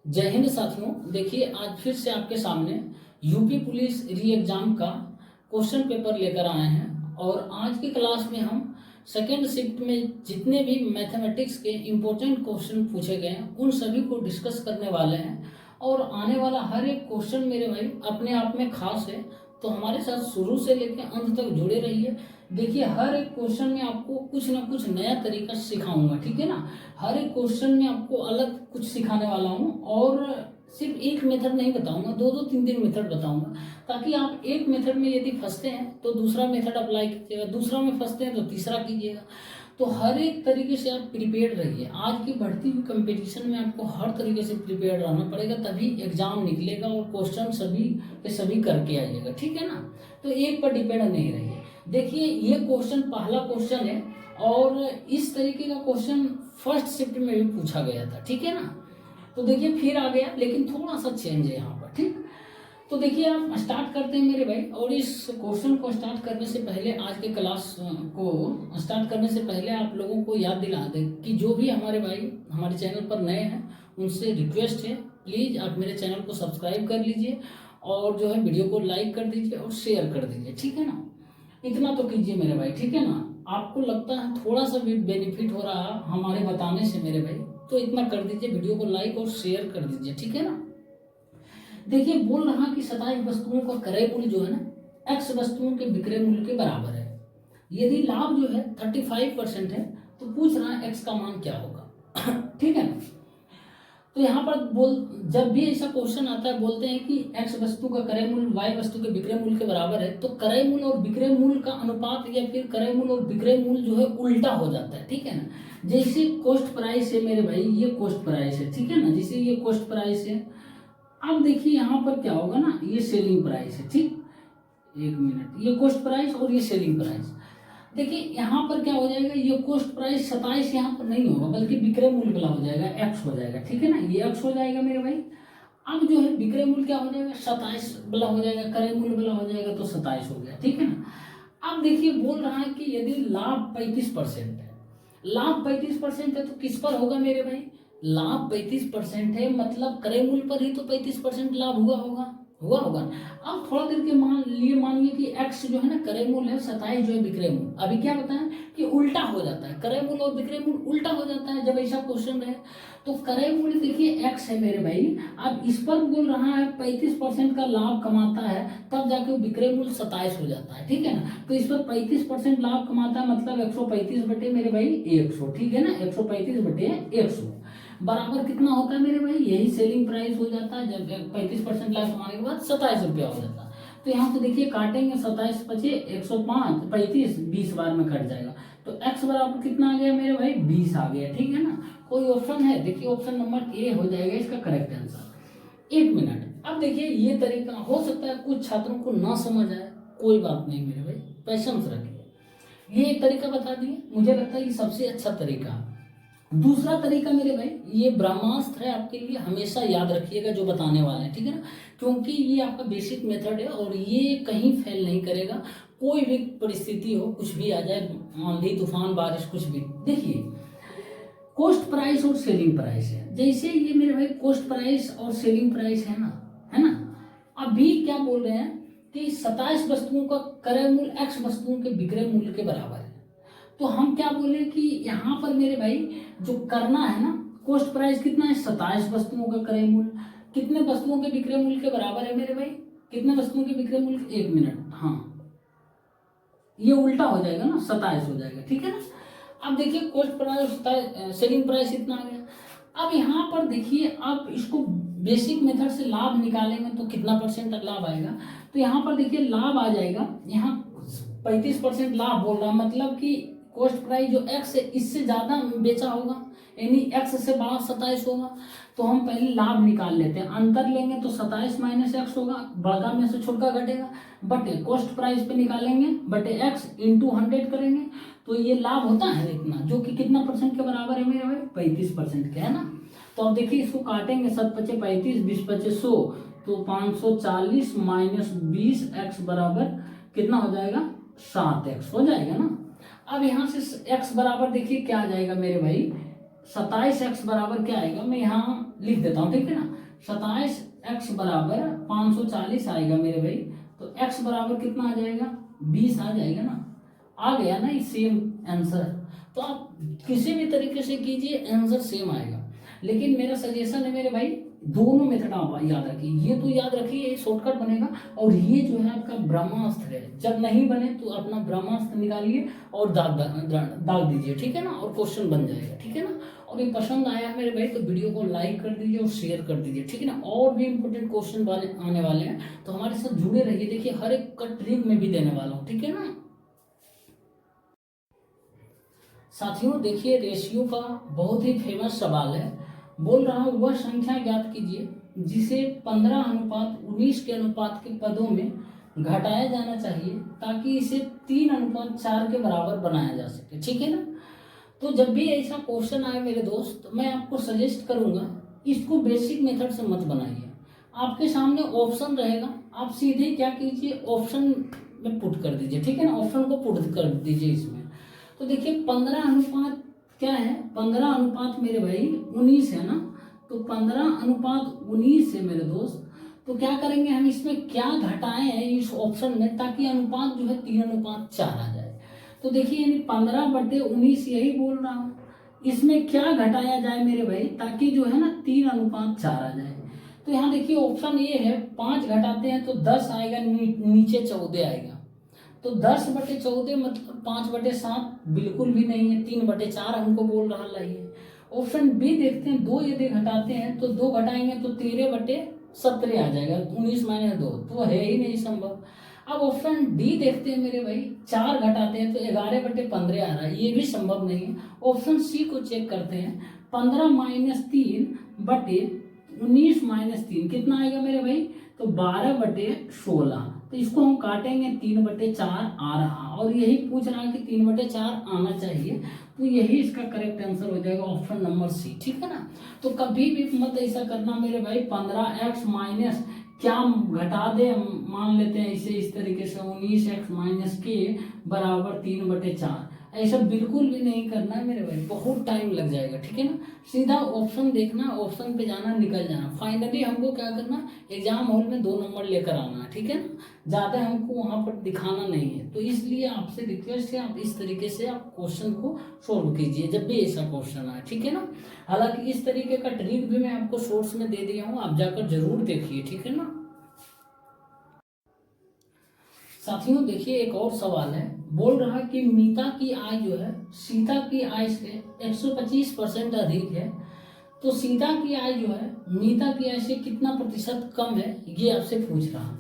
जय हिंद साथियों। देखिए, आज फिर से आपके सामने यूपी पुलिस री एग्जाम का क्वेश्चन पेपर लेकर आए हैं और आज की क्लास में हम सेकेंड शिफ्ट में जितने भी मैथमेटिक्स के इम्पोर्टेंट क्वेश्चन पूछे गए हैं उन सभी को डिस्कस करने वाले हैं। और आने वाला हर एक क्वेश्चन मेरे भाई अपने आप में खास है, तो हमारे साथ शुरू से लेकर अंत तक जुड़े रहिए। देखिए, हर एक क्वेश्चन में आपको कुछ ना कुछ नया तरीका सिखाऊंगा, ठीक है ना। हर एक क्वेश्चन में आपको अलग कुछ सिखाने वाला हूँ और सिर्फ एक मेथड नहीं बताऊंगा, दो दो तीन तीन मेथड बताऊंगा, ताकि आप एक मेथड में यदि फंसते हैं तो दूसरा मेथड अप्लाई कीजिएगा, दूसरा में फंसते हैं तो तीसरा कीजिएगा। तो हर एक तरीके से आप प्रिपेयर्ड रहिए। आज की बढ़ती हुई कंपटीशन में आपको हर तरीके से प्रिपेयर्ड रहना पड़ेगा, तभी एग्जाम निकलेगा और क्वेश्चन सभी के सभी करके आइएगा, ठीक है ना। तो एक पर डिपेंड नहीं रहिए। देखिए, ये क्वेश्चन पहला क्वेश्चन है और इस तरीके का क्वेश्चन फर्स्ट शिफ्ट में भी पूछा गया था, ठीक है ना। तो देखिए फिर आ गया, लेकिन थोड़ा सा चेंज है यहाँ पर, ठीक। तो देखिए, आप स्टार्ट करते हैं मेरे भाई। और इस क्वेश्चन को स्टार्ट करने से पहले, आज के क्लास को स्टार्ट करने से पहले आप लोगों को याद दिला दें कि जो भी हमारे भाई हमारे चैनल पर नए हैं उनसे रिक्वेस्ट है, प्लीज़ आप मेरे चैनल को सब्सक्राइब कर लीजिए और जो है वीडियो को लाइक कर दीजिए और शेयर कर दीजिए, ठीक है ना। इतना तो कीजिए मेरे भाई, ठीक है ना। आपको लगता है थोड़ा सा भी बेनिफिट हो रहा है हमारे बताने से मेरे भाई, तो इतना कर दीजिए, वीडियो को लाइक और शेयर कर दीजिए, ठीक है ना। देखिए, बोल रहा कि 27 वस्तुओं का क्रय मूल्य जो है ना एक्स वस्तुओं के विक्रय मूल्य के बराबर है। यदि लाभ जो है 35% है तो पूछ रहा है एक्स का मान क्या होगा ठीक है ना। तो यहाँ पर जब भी ऐसा क्वेश्चन आता है, बोलते हैं कि एक्स वस्तु का क्रय मूल्य वाई वस्तु के विक्रय मूल्य के बराबर है, तो क्रय मूल्य और विक्रय मूल्य का अनुपात या फिर क्रय मूल्य और विक्रय मूल्य जो है उल्टा हो जाता है, ठीक है ना। जैसे कॉस्ट प्राइस है मेरे भाई, ये कॉस्ट प्राइस है, ठीक है ना। जैसे ये कॉस्ट प्राइस है, अब देखिए यहाँ पर क्या होगा ना, ये सेलिंग प्राइस है, ठीक। एक मिनट, ये कॉस्ट प्राइस और ये सेलिंग प्राइस। देखिए यहाँ पर क्या हो जाएगा, ये कॉस्ट प्राइस 27 यहाँ पर नहीं होगा बल्कि विक्रय मूल्य वाला हो जाएगा, एक्स हो जाएगा, ठीक है ना। ये एक्स हो जाएगा मेरे भाई। अब जो है विक्रय मूल्य क्या हो जाएगा, 27 वाला हो जाएगा, क्रय मूल्य वाला हो जाएगा, तो 27 हो गया, ठीक है ना। अब देखिए, बोल रहा है कि यदि लाभ 35% है, लाभ 35% है तो किस पर होगा मेरे भाई, लाभ 35% है मतलब क्रय मूल्य पर ही तो 35% लाभ हुआ होगा, हुआ होगा। अब थोड़ा देर के मानिए कि x जो है ना क्रय मूल्य है, 27 जो है विक्रय मूल्य। अभी क्या बताएं कि उल्टा हो जाता है, क्रय मूल्य और विक्रय मूल्य उल्टा हो जाता है जब ऐसा क्वेश्चन है। तो क्रय मूल्य देखिए x है मेरे भाई, अब इस पर बोल रहा है 35% का लाभ कमाता है, तब जाके विक्रय मूल्य 27 हो जाता है, ठीक है ना। तो इस पर 35% लाभ कमाता है मतलब 135 बटे मेरे भाई 100, ठीक है ना। 135 बटे 100 बराबर कितना होता है मेरे भाई, यही सेलिंग प्राइस हो जाता है। जब 35% लाभ कमाने के बाद 27 रुपया हो जाता है। तो यहाँ से देखिए काटेंगे, 27 पचे 105, 35 20 बार में कट जाएगा, तो x बराबर कितना आ गया मेरे भाई, 20 आ गया, ठीक है ना। कोई ऑप्शन है, देखिए ऑप्शन नंबर ए हो जाएगा इसका करेक्ट आंसर। एक मिनट, अब देखिए ये तरीका हो सकता है कुछ छात्रों को ना समझ आए, कोई बात नहीं मेरे भाई, पैशंस रखिए। ये एक तरीका बता दिए, मुझे लगता है ये सबसे अच्छा तरीका। दूसरा तरीका मेरे भाई, ये ब्रह्मास्त्र है आपके लिए, हमेशा याद रखिएगा जो बताने वाले हैं, ठीक है ना। क्योंकि ये आपका बेसिक मेथड है और ये कहीं फेल नहीं करेगा। कोई भी परिस्थिति हो, कुछ भी आ जाए, आंधी तूफान बारिश कुछ भी, देखिए कॉस्ट प्राइस और सेलिंग प्राइस है। जैसे ये मेरे भाई कॉस्ट प्राइस और सेलिंग प्राइस है ना, है ना। अभी क्या बोल रहे हैं कि 27 वस्तुओं का क्रय मूल्य x वस्तुओं के विक्रय मूल्य के बराबर है। तो हम क्या बोले कि यहाँ पर मेरे भाई जो करना है ना, कॉस्ट प्राइस कितना है, 27 वस्तुओं का क्रय मूल्य कितने वस्तुओं के विक्रय मूल्य के बराबर है मेरे भाई, कितने वस्तुओं के विक्रय मूल्य, एक मिनट, हाँ ये उल्टा हो जाएगा ना, 27 हो जाएगा, ठीक है ना। अब देखिए कॉस्ट प्राइस सेलिंग प्राइस इतना आ गया। अब यहाँ पर देखिए, आप इसको बेसिक मेथड से लाभ निकालेंगे तो कितना परसेंट लाभ आएगा। तो यहाँ पर देखिए लाभ आ जाएगा, यहाँ 35% लाभ बोल रहा, मतलब कि कॉस्ट प्राइस जो x है इससे ज्यादा बेचा होगा, यानी x से बड़ा 27 होगा। तो हम पहले लाभ निकाल लेते हैं, अंतर लेंगे तो 27 माइनस एक्स होगा, बड़का में से छोटका घटेगा, बटे कॉस्ट प्राइस पे निकालेंगे बटे x इंटू 100 करेंगे, तो ये लाभ होता है इतना, जो कि कितना परसेंट के बराबर है मेरे भाई, 35% के, है ना। तो अब देखिए इसको काटेंगे, 7 पचे 35, 20 पचे 100, तो 540 माइनस 20 x बराबर कितना हो जाएगा, 7x हो जाएगा ना। अब यहाँ से x बराबर देखिए क्या आ जाएगा मेरे भाई, 27x बराबर क्या आएगा, मैं यहाँ लिख देता हूँ, ठीक है ना। 27x बराबर 540 आएगा मेरे भाई। तो x बराबर कितना आ जाएगा, 20 आ जाएगा ना। आ गया ना ये सेम आंसर। तो आप किसी भी तरीके से कीजिए, आंसर सेम आएगा। लेकिन मेरा सजेशन है मेरे भाई, दोनों मेथड आप याद रखिए। ये तो याद रखिए, ये शॉर्टकट बनेगा, और ये जो है आपका ब्रह्मास्त्र है। जब नहीं बने तो अपना ब्रह्मास्त्र निकालिए और दाग दीजिए, ठीक है ना, और क्वेश्चन बन जाएगा, ठीक है ना। और ये पसंद आया है मेरे भाई तो वीडियो को लाइक कर दीजिए और शेयर कर दीजिए, ठीक है ना। और भी इंपॉर्टेंट क्वेश्चन आने वाले हैं, तो हमारे साथ जुड़े रहिए। देखिए हर एक का ट्रिक में भी देने वाला हूँ, ठीक है ना। साथियों देखिए, रेशियो का बहुत ही फेमस सवाल है। बोल रहा हूँ, वह संख्या ज्ञात कीजिए जिसे 15:19 के अनुपात के पदों में घटाया जाना चाहिए ताकि इसे 3:4 के बराबर बनाया जा सके, ठीक है ना। तो जब भी ऐसा क्वेश्चन आए मेरे दोस्त, मैं आपको सजेस्ट करूंगा, इसको बेसिक मेथड से मत बनाइए। आपके सामने ऑप्शन रहेगा, आप सीधे क्या कीजिए, ऑप्शन में पुट कर दीजिए, ठीक है ना। ऑप्शन को पुट कर दीजिए इसमें। तो देखिए 15 अनुपात क्या है, 15 अनुपात मेरे भाई 19 है ना। तो 15:19 है मेरे दोस्त। तो क्या करेंगे हम, इसमें क्या घटाए हैं इस ऑप्शन में, ताकि अनुपात जो है 3:4 आ जाए। तो देखिए यानी 15/19 यही बोल रहा हूँ। इसमें क्या घटाया जाए मेरे भाई, ताकि जो है ना 3:4 आ जाए। तो यहाँ देखिए ऑप्शन ये है, 5 घटाते हैं तो 10 आएगा, नीचे 14 आएगा। तो 10/14 मतलब 5/7 बिल्कुल भी नहीं है, 3/4 हमको बोल रहा है। ऑप्शन बी देखते हैं, 2 यदि घटाते हैं तो 2 घटाएंगे तो 13/17 आ जाएगा, 19 - 2 तो है ही नहीं संभव। अब ऑप्शन डी देखते हैं मेरे भाई, 4 घटाते हैं तो 11/15 आ रहा है, ये भी संभव नहीं है। ऑप्शन सी को चेक करते हैं, 15 - 3/19 - 3 कितना आएगा मेरे भाई, तो 12/16। तो इसको हम काटेंगे, 3/4 आ रहा, और यही पूछ रहा है कि 3/4 आना चाहिए। तो यही इसका करेक्ट आंसर हो जाएगा, ऑप्शन नंबर सी, ठीक है ना। तो कभी भी मत ऐसा करना मेरे भाई, 15x माइनस क्या घटा दे, मान लेते हैं इसे इस तरीके से, 19x - के बराबर 3/4, ऐसा बिल्कुल भी नहीं करना है मेरे भाई, बहुत टाइम लग जाएगा, ठीक है ना। सीधा ऑप्शन देखना, ऑप्शन पे जाना, निकल जाना। फाइनली हमको क्या करना, एग्जाम हॉल में 2 नंबर लेकर आना है, ठीक है ना। ज़्यादा हमको वहाँ पर दिखाना नहीं है। तो इसलिए आपसे रिक्वेस्ट है, आप इस तरीके से आप क्वेश्चन को सोल्व कीजिए जब भी ऐसा क्वेश्चन आए, ठीक है ना। हालांकि इस तरीके का ट्रिक भी मैं आपको शॉर्ट्स में दे दिया हूँ, आप जाकर जरूर देखिए, ठीक है ना। साथियों देखिए एक और सवाल है, बोल रहा है कि मीता की आय जो है सीता की आय से 125% अधिक है। तो सीता की आय जो है मीता की आय से कितना प्रतिशत कम है, ये आपसे पूछ रहा है।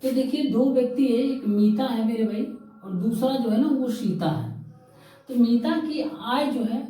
तो देखिए 2 व्यक्ति है, एक मीता है मेरे भाई और दूसरा जो है ना वो सीता है। तो मीता की आय जो है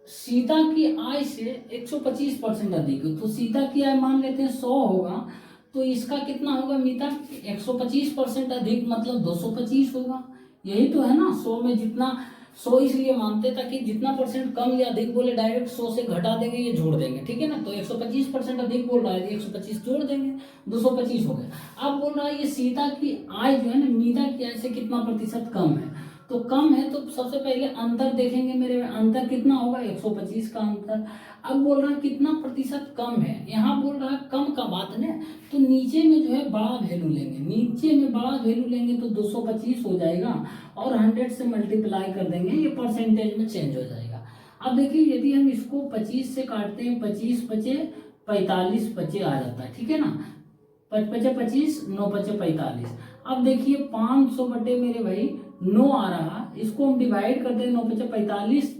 सीता की आय से 125% अधिक है। तो सीता की आय मान लेते हैं 100 होगा, तो इसका कितना होगा मीता, 125% अधिक मतलब 225 होगा। यही तो है ना, 100 में जितना, 100 इसलिए मानते ताकि जितना परसेंट कम या अधिक बोले डायरेक्ट 100 से घटा देंगे, ये जोड़ देंगे, ठीक है ना। तो 125% अधिक बोल रहा है, 125 जोड़ देंगे, 225 हो गया। अब बोल रहा है ये सीता की आय जो है ना मीता की आय से कितना प्रतिशत कम है। तो कम है तो सबसे पहले अंतर देखेंगे मेरे, अंतर कितना होगा, 125 का अंतर। अब बोल रहा है कितना प्रतिशत कम है, यहाँ बोल रहा है कम का बात ना, तो नीचे में जो है बड़ा वैल्यू लेंगे, नीचे में बड़ा वैल्यू लेंगे तो 225 हो जाएगा, और 100 से मल्टीप्लाई कर देंगे, ये परसेंटेज में चेंज हो जाएगा। अब देखिए यदि हम इसको 25 से काटते हैं, 25 बचे 45 बचे आ जाता है, ठीक है ना। 5 बचे 25, 9 बचे 45। अब देखिए 500 बटे मेरे भाई 9 आ रहा, इसको हम डिवाइड करते हैं, 9 बचे 45,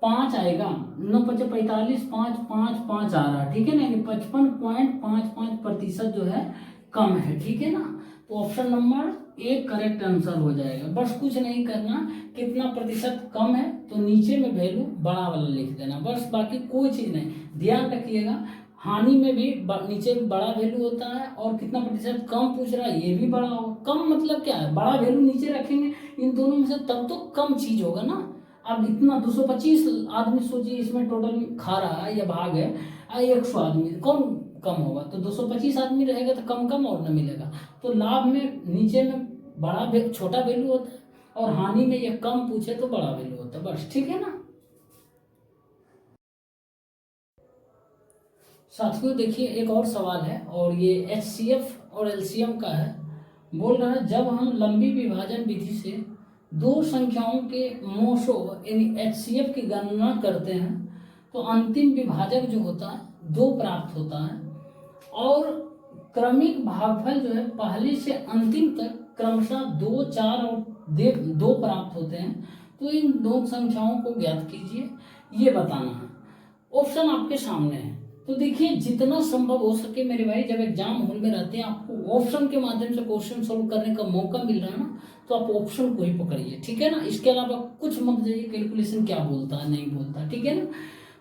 5 आएगा, 9 बचे 45, 5 5 5 आ रहा, ठीक है ना। 55.55% जो है कम है, ठीक है ना। तो ऑप्शन नंबर 1 करेक्ट आंसर हो जाएगा। बस कुछ नहीं करना, कितना प्रतिशत कम है तो नीचे में वैल्यू बड़ा वाला लिख देना, बस बाकी कोई चीज नहीं। ध्यान रखिएगा, हानि में भी नीचे बड़ा वैल्यू होता है, और कितना प्रतिशत कम पूछ रहा है ये भी बड़ा होगा। कम मतलब क्या है, बड़ा वैल्यू नीचे रखेंगे इन दोनों में से, तब तो कम चीज होगा ना। अब इतना 225 आदमी सोचिए इसमें टोटल खा रहा है या भाग है, 100 आदमी कौन कम होगा, तो 225 आदमी रहेगा तो कम कम और न मिलेगा। तो लाभ में नीचे में बड़ा छोटा वैल्यू होता है, और हानि में ये कम पूछे तो बड़ा वैल्यू होता है, बस, ठीक है ना। साथियों देखिए एक और सवाल है और ये HCF और LCM का है। बोल रहा है जब हम लंबी विभाजन विधि से दो संख्याओं के मोशो यानी HCF की गणना करते हैं तो अंतिम विभाजक जो होता है 2 प्राप्त होता है और क्रमिक भागफल जो है पहले से अंतिम तक क्रमशः 2, 4 और 2 प्राप्त होते हैं। तो इन दो संख्याओं को ज्ञात कीजिए, ये बताना है। ऑप्शन आपके सामने है। तो देखिए जितना संभव हो सके मेरे भाई, जब एग्जाम हॉल में रहते हैं आपको ऑप्शन के माध्यम से क्वेश्चन सोल्व करने का मौका मिल रहा है ना, तो आप ऑप्शन को ही पकड़िए, ठीक है ना। इसके अलावा कुछ मत जाइए कैलकुलेशन क्या बोलता है नहीं बोलता, ठीक है ना।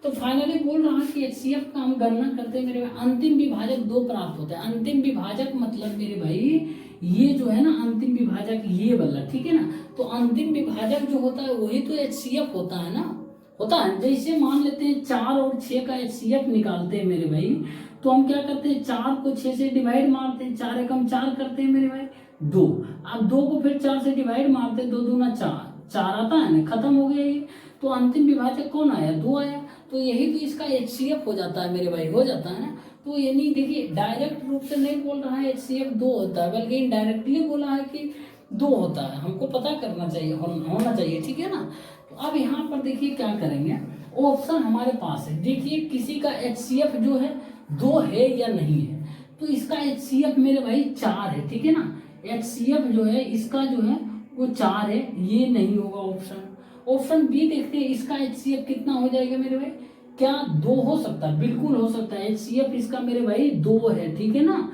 तो फाइनली बोल रहा है कि HCF का हम गणना करते हैं मेरे भाई, अंतिम विभाजक 2 प्राप्त होता है। अंतिम विभाजक मतलब मेरे भाई ये जो है ना अंतिम विभाजक ये वाला, ठीक है ना। तो अंतिम विभाजक जो होता है वही तो HCF होता है ना, होता है। जैसे मान लेते हैं 4 और 6 का HCF निकालते हैं मेरे भाई, तो हम क्या करते हैं 4 को 6 से डिवाइड मारते हैं, 4 एकम 4 करते हैं मेरे भाई 2। अब 2 को फिर 4 से डिवाइड मारते हैं, 2 दूना 4 आता है ना, खत्म हो गया ये। तो अंतिम विभाजक कौन आया, 2 आया। तो यही तो इसका HCF हो जाता है मेरे भाई, हो जाता है ना। तो यानी देखिए डायरेक्ट रूप से नहीं बोल रहा है HCF 2 होता है, बल्कि इनडायरेक्टली बोला है कि 2 होता है। हमको पता करना चाहिए, होना चाहिए, ठीक है ना। तो अब यहाँ पर देखिए क्या करेंगे, ऑप्शन हमारे पास है। देखिए किसी का HCF जो है 2 है या नहीं है, तो इसका HCF मेरे भाई 4 है, ठीक है ना। HCF जो है इसका जो है वो 4 है, ये नहीं होगा ऑप्शन। ऑप्शन बी देखते हैं, इसका HCF कितना हो जाएगा मेरे भाई, क्या 2 हो सकता है, बिल्कुल हो सकता है। HCF इसका मेरे भाई 2 है, ठीक है ना।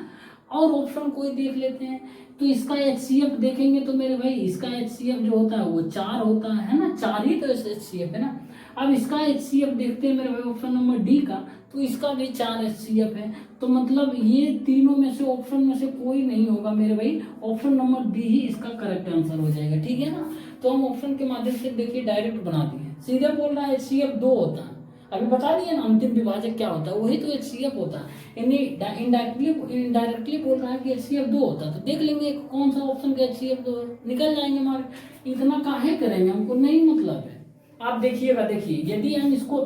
और ऑप्शन कोई देख लेते हैं, तो इसका HCF देखेंगे तो मेरे भाई इसका HCF जो होता है वो 4 होता है ना, 4 ही तो HCF है ना। अब इसका HCF देखते हैं मेरे भाई ऑप्शन नंबर डी का, तो इसका भी 4 HCF है। तो मतलब ये तीनों में से ऑप्शन में से कोई नहीं होगा मेरे भाई, ऑप्शन नंबर डी ही इसका करेक्ट आंसर हो जाएगा, ठीक है ना। तो हम ऑप्शन के माध्यम से देखिए डायरेक्ट बना दिए, सीधे बोल रहा है HCF 2 होता है। अभी बता दिए ना अंतिम विभाजक क्या होता है, वही तो HCF होता है। यानी इनडायरेक्टली बोल रहा है कि HCF 2 होता है। तो देख लेंगे कौन सा ऑप्शन का HCF 2 है, निकल जाएंगे हमारे। इतना काहे करेंगे, हमको नहीं मतलब है। आप देखिएगा, देखिए यदि हम इसको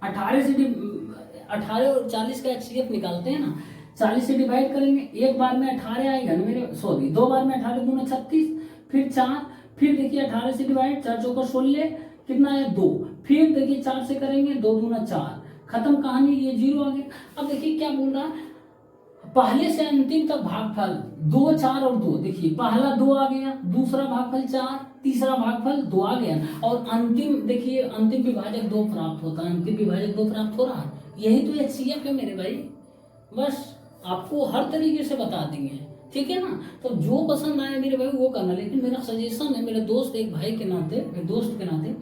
18 और 40 का HCF निकालते हैं ना, 40 से डिवाइड करेंगे, एक बार में 18 आएगा ना मेरे, सॉरी 2 बार में 18 दूना 36, फिर 4, फिर देखिए 18 से डिवाइड, 4 चौका 16, कितना है 2, फिर देखिए 4 से करेंगे, 2 दूना 4, खत्म कहानी, ये 0 आ गया। अब देखिए क्या बोल रहा है, पहले से अंतिम तक भागफल 2, 4 और 2। देखिए पहला 2 आ गया, दूसरा भागफल 4, तीसरा भागफल 2 आ गया, और अंतिम देखिए अंतिम विभाजक 2 प्राप्त होता है, अंतिम विभाजक 2 प्राप्त हो रहा है। यही तो HCF है मेरे भाई, बस आपको हर तरीके से बता देंगे, ठीक है ना। तो जो पसंद आए मेरे भाई वो करना, लेकिन मेरा सजेशन है मेरे दोस्त एक भाई के नाते, मेरे दोस्त के नाते,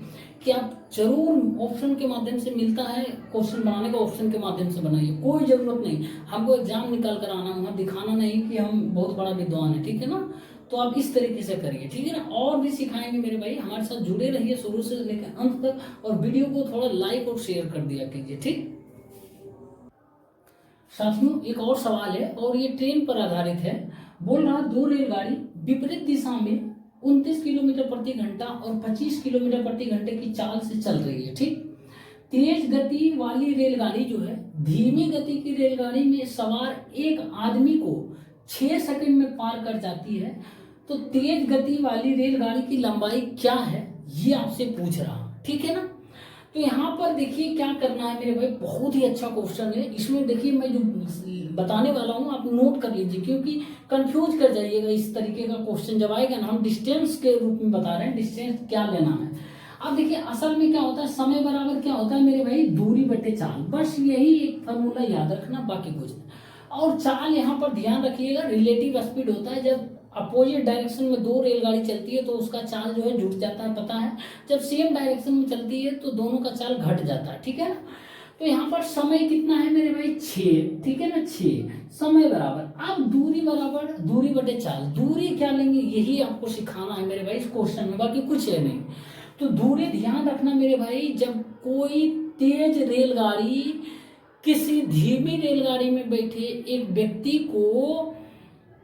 कि आप जरूर ऑप्शन के माध्यम से मिलता है क्वेश्चन बनाने का, ऑप्शन के माध्यम से बनाइए, कोई जरूरत नहीं हमको एग्जाम निकाल कर आना, वहाँ दिखाना नहीं कि हम बहुत बड़ा विद्वान है, ठीक है ना। तो आप इस तरीके से करिए, ठीक है ना। और भी सिखाएंगे मेरे भाई, हमारे साथ जुड़े रहिए शुरू से लेकर अंत तक, और वीडियो को थोड़ा लाइक और शेयर कर दिया कीजिए, ठीक। साथियों एक और सवाल है और ये ट्रेन पर आधारित है। बोल रहा 2 रेलगाड़ी विपरीत दिशा में 29 किलोमीटर प्रति घंटा और 25 किलोमीटर प्रति घंटे की चाल से चल रही है, ठीक। तेज गति वाली रेलगाड़ी जो है धीमी गति की रेलगाड़ी में सवार एक आदमी को 6 सेकंड में पार कर जाती है। तो तेज गति वाली रेलगाड़ी की लंबाई क्या है, ये आपसे पूछ रहा, ठीक है ना। तो यहाँ पर देखिए क्या करना है मेरे भाई, बहुत ही अच्छा क्वेश्चन है। इसमें देखिए मैं जो बताने वाला हूँ आप नोट कर लीजिए, क्योंकि कंफ्यूज कर जाइएगा इस तरीके का क्वेश्चन जब आएगा ना। हम डिस्टेंस के रूप में बता रहे हैं, डिस्टेंस क्या लेना है। अब देखिए असल में क्या होता है, समय बराबर क्या होता है मेरे भाई, दूरी बटे चाल, बस यही एक फॉर्मूला याद रखना, बाकी कुछ नहीं। और चाल यहाँ पर ध्यान रखिएगा, रिलेटिव स्पीड होता है। जब अपोजिट डायरेक्शन में 2 रेलगाड़ी चलती है तो उसका चाल जो है जुट जाता है, पता है। जब सेम डायरेक्शन में चलती है तो दोनों का चाल घट जाता है, ठीक है ना। तो यहाँ पर समय कितना है मेरे भाई 6, ठीक है ना, 6 समय बराबर। अब दूरी बराबर दूरी बटे चाल, दूरी क्या लेंगे यही आपको सिखाना है मेरे भाई इस क्वेश्चन में, बाकी कुछ है नहीं। तो दूरी ध्यान रखना मेरे भाई, जब कोई तेज रेलगाड़ी किसी धीमी रेलगाड़ी में बैठे एक व्यक्ति को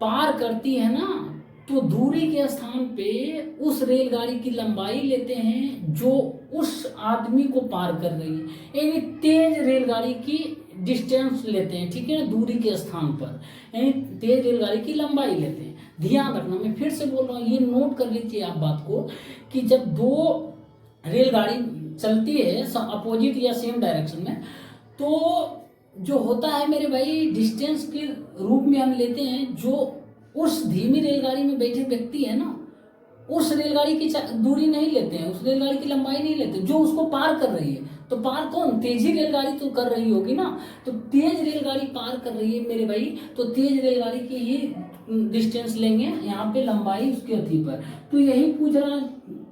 पार करती है ना, तो दूरी के स्थान पे उस रेलगाड़ी की लंबाई लेते हैं जो उस आदमी को पार कर रही है। यानी तेज रेलगाड़ी की डिस्टेंस लेते हैं, ठीक है ना, दूरी के स्थान पर, यानी तेज रेलगाड़ी की लंबाई लेते हैं। ध्यान रखना, मैं फिर से बोल रहा हूँ, ये नोट कर लीजिए आप बात को कि जब दो रेलगाड़ी चलती है अपोजिट या सेम डायरेक्शन में, तो जो होता है मेरे भाई डिस्टेंस के रूप में हम लेते हैं जो उस धीमी रेलगाड़ी में बैठे व्यक्ति है ना, उस रेलगाड़ी की दूरी नहीं लेते हैं, उस रेलगाड़ी की लंबाई नहीं लेते, जो उसको पार कर रही है। तो पार कौन? तेजी रेलगाड़ी तो कर रही होगी ना, तो तेज रेलगाड़ी पार कर रही है मेरे भाई, तो तेज रेलगाड़ी की ही डिस्टेंस लेंगे यहाँ पे, लंबाई उसके अथी पर। तो यही पूछ रहा,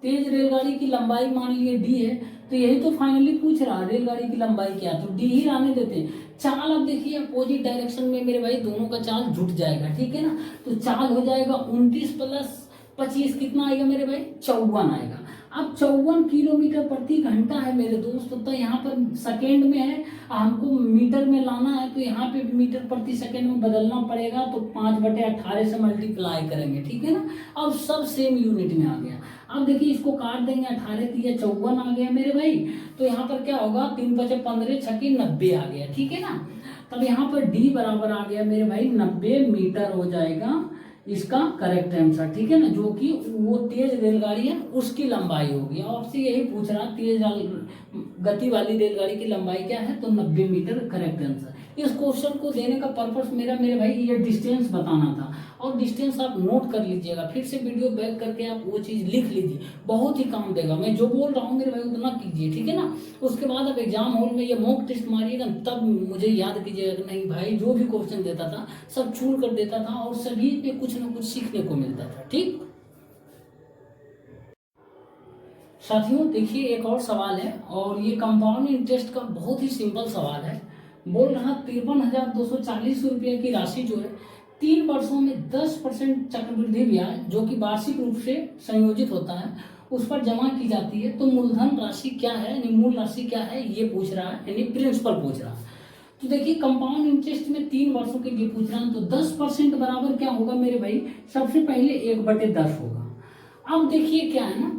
तेज रेलगाड़ी की लंबाई मान लिए डी है, तो यही तो फाइनली पूछ रहा रेलगाड़ी की लंबाई क्या, तो डी ही आने देते हैं। चाल अब देखिए अपोजिट डायरेक्शन में मेरे भाई दोनों का चाल जुट जाएगा, ठीक है ना, तो चाल हो जाएगा 29 प्लस 25 कितना आएगा मेरे भाई? 54 आएगा। अब 54 किलोमीटर प्रति घंटा है मेरे दोस्त, तो यहाँ पर सेकेंड में है, हमको मीटर में लाना है, तो यहाँ पे मीटर प्रति सेकेंड में बदलना पड़ेगा, तो 5/18 से मल्टीप्लाई करेंगे, ठीक है ना। अब सब सेम यूनिट में आ गया। अब देखिए इसको काट देंगे, 18 दिया 54 आ गया मेरे भाई, तो यहाँ पर क्या होगा, 3 × 5 = 15, 6 × 90 आ गया, ठीक है ना। तब यहाँ पर डी बराबर आ गया मेरे भाई 90 मीटर हो जाएगा इसका करेक्ट आंसर, ठीक है ना, जो कि वो तेज रेलगाड़ी है उसकी लंबाई होगी। आपसे यही पूछ रहा तेज गति वाली रेलगाड़ी की लंबाई क्या है, तो 90 मीटर करेक्ट आंसर। इस क्वेश्चन को देने का पर्पस मेरा मेरे भाई ये डिस्टेंस बताना था, और डिस्टेंस आप नोट कर लीजिएगा, फिर से वीडियो बैक करके आप वो चीज़ लिख लीजिए, बहुत ही काम देगा। मैं जो बोल रहा हूँ मेरे भाई उतना कीजिए, ठीक है ना। उसके बाद आप एग्जाम हॉल में ये मॉक टेस्ट मारिएगा, तब मुझे याद कीजिएगा कि नहीं भाई जो भी क्वेश्चन देता था सब छूट कर देता था, और सभी पे कुछ ना कुछ सीखने को मिलता था, ठीक। साथियों देखिए एक और सवाल है, और ये कंपाउंड इंटरेस्ट का बहुत ही सिंपल सवाल है। बोल रहा 53,240 रुपये की राशि जो है 3 वर्षों में 10% चक्रवृद्धि ब्याज जो कि वार्षिक रूप से संयोजित होता है उस पर जमा की जाती है, तो मूलधन राशि क्या है, यानी मूल राशि क्या है, ये पूछ रहा है, यानी प्रिंसिपल पूछ रहा है। तो देखिए कंपाउंड इंटरेस्ट में 3 वर्षों के लिए पूछ रहा है, तो 10% बराबर क्या होगा मेरे भाई, सबसे पहले 1/10 होगा। अब देखिए क्या है ना,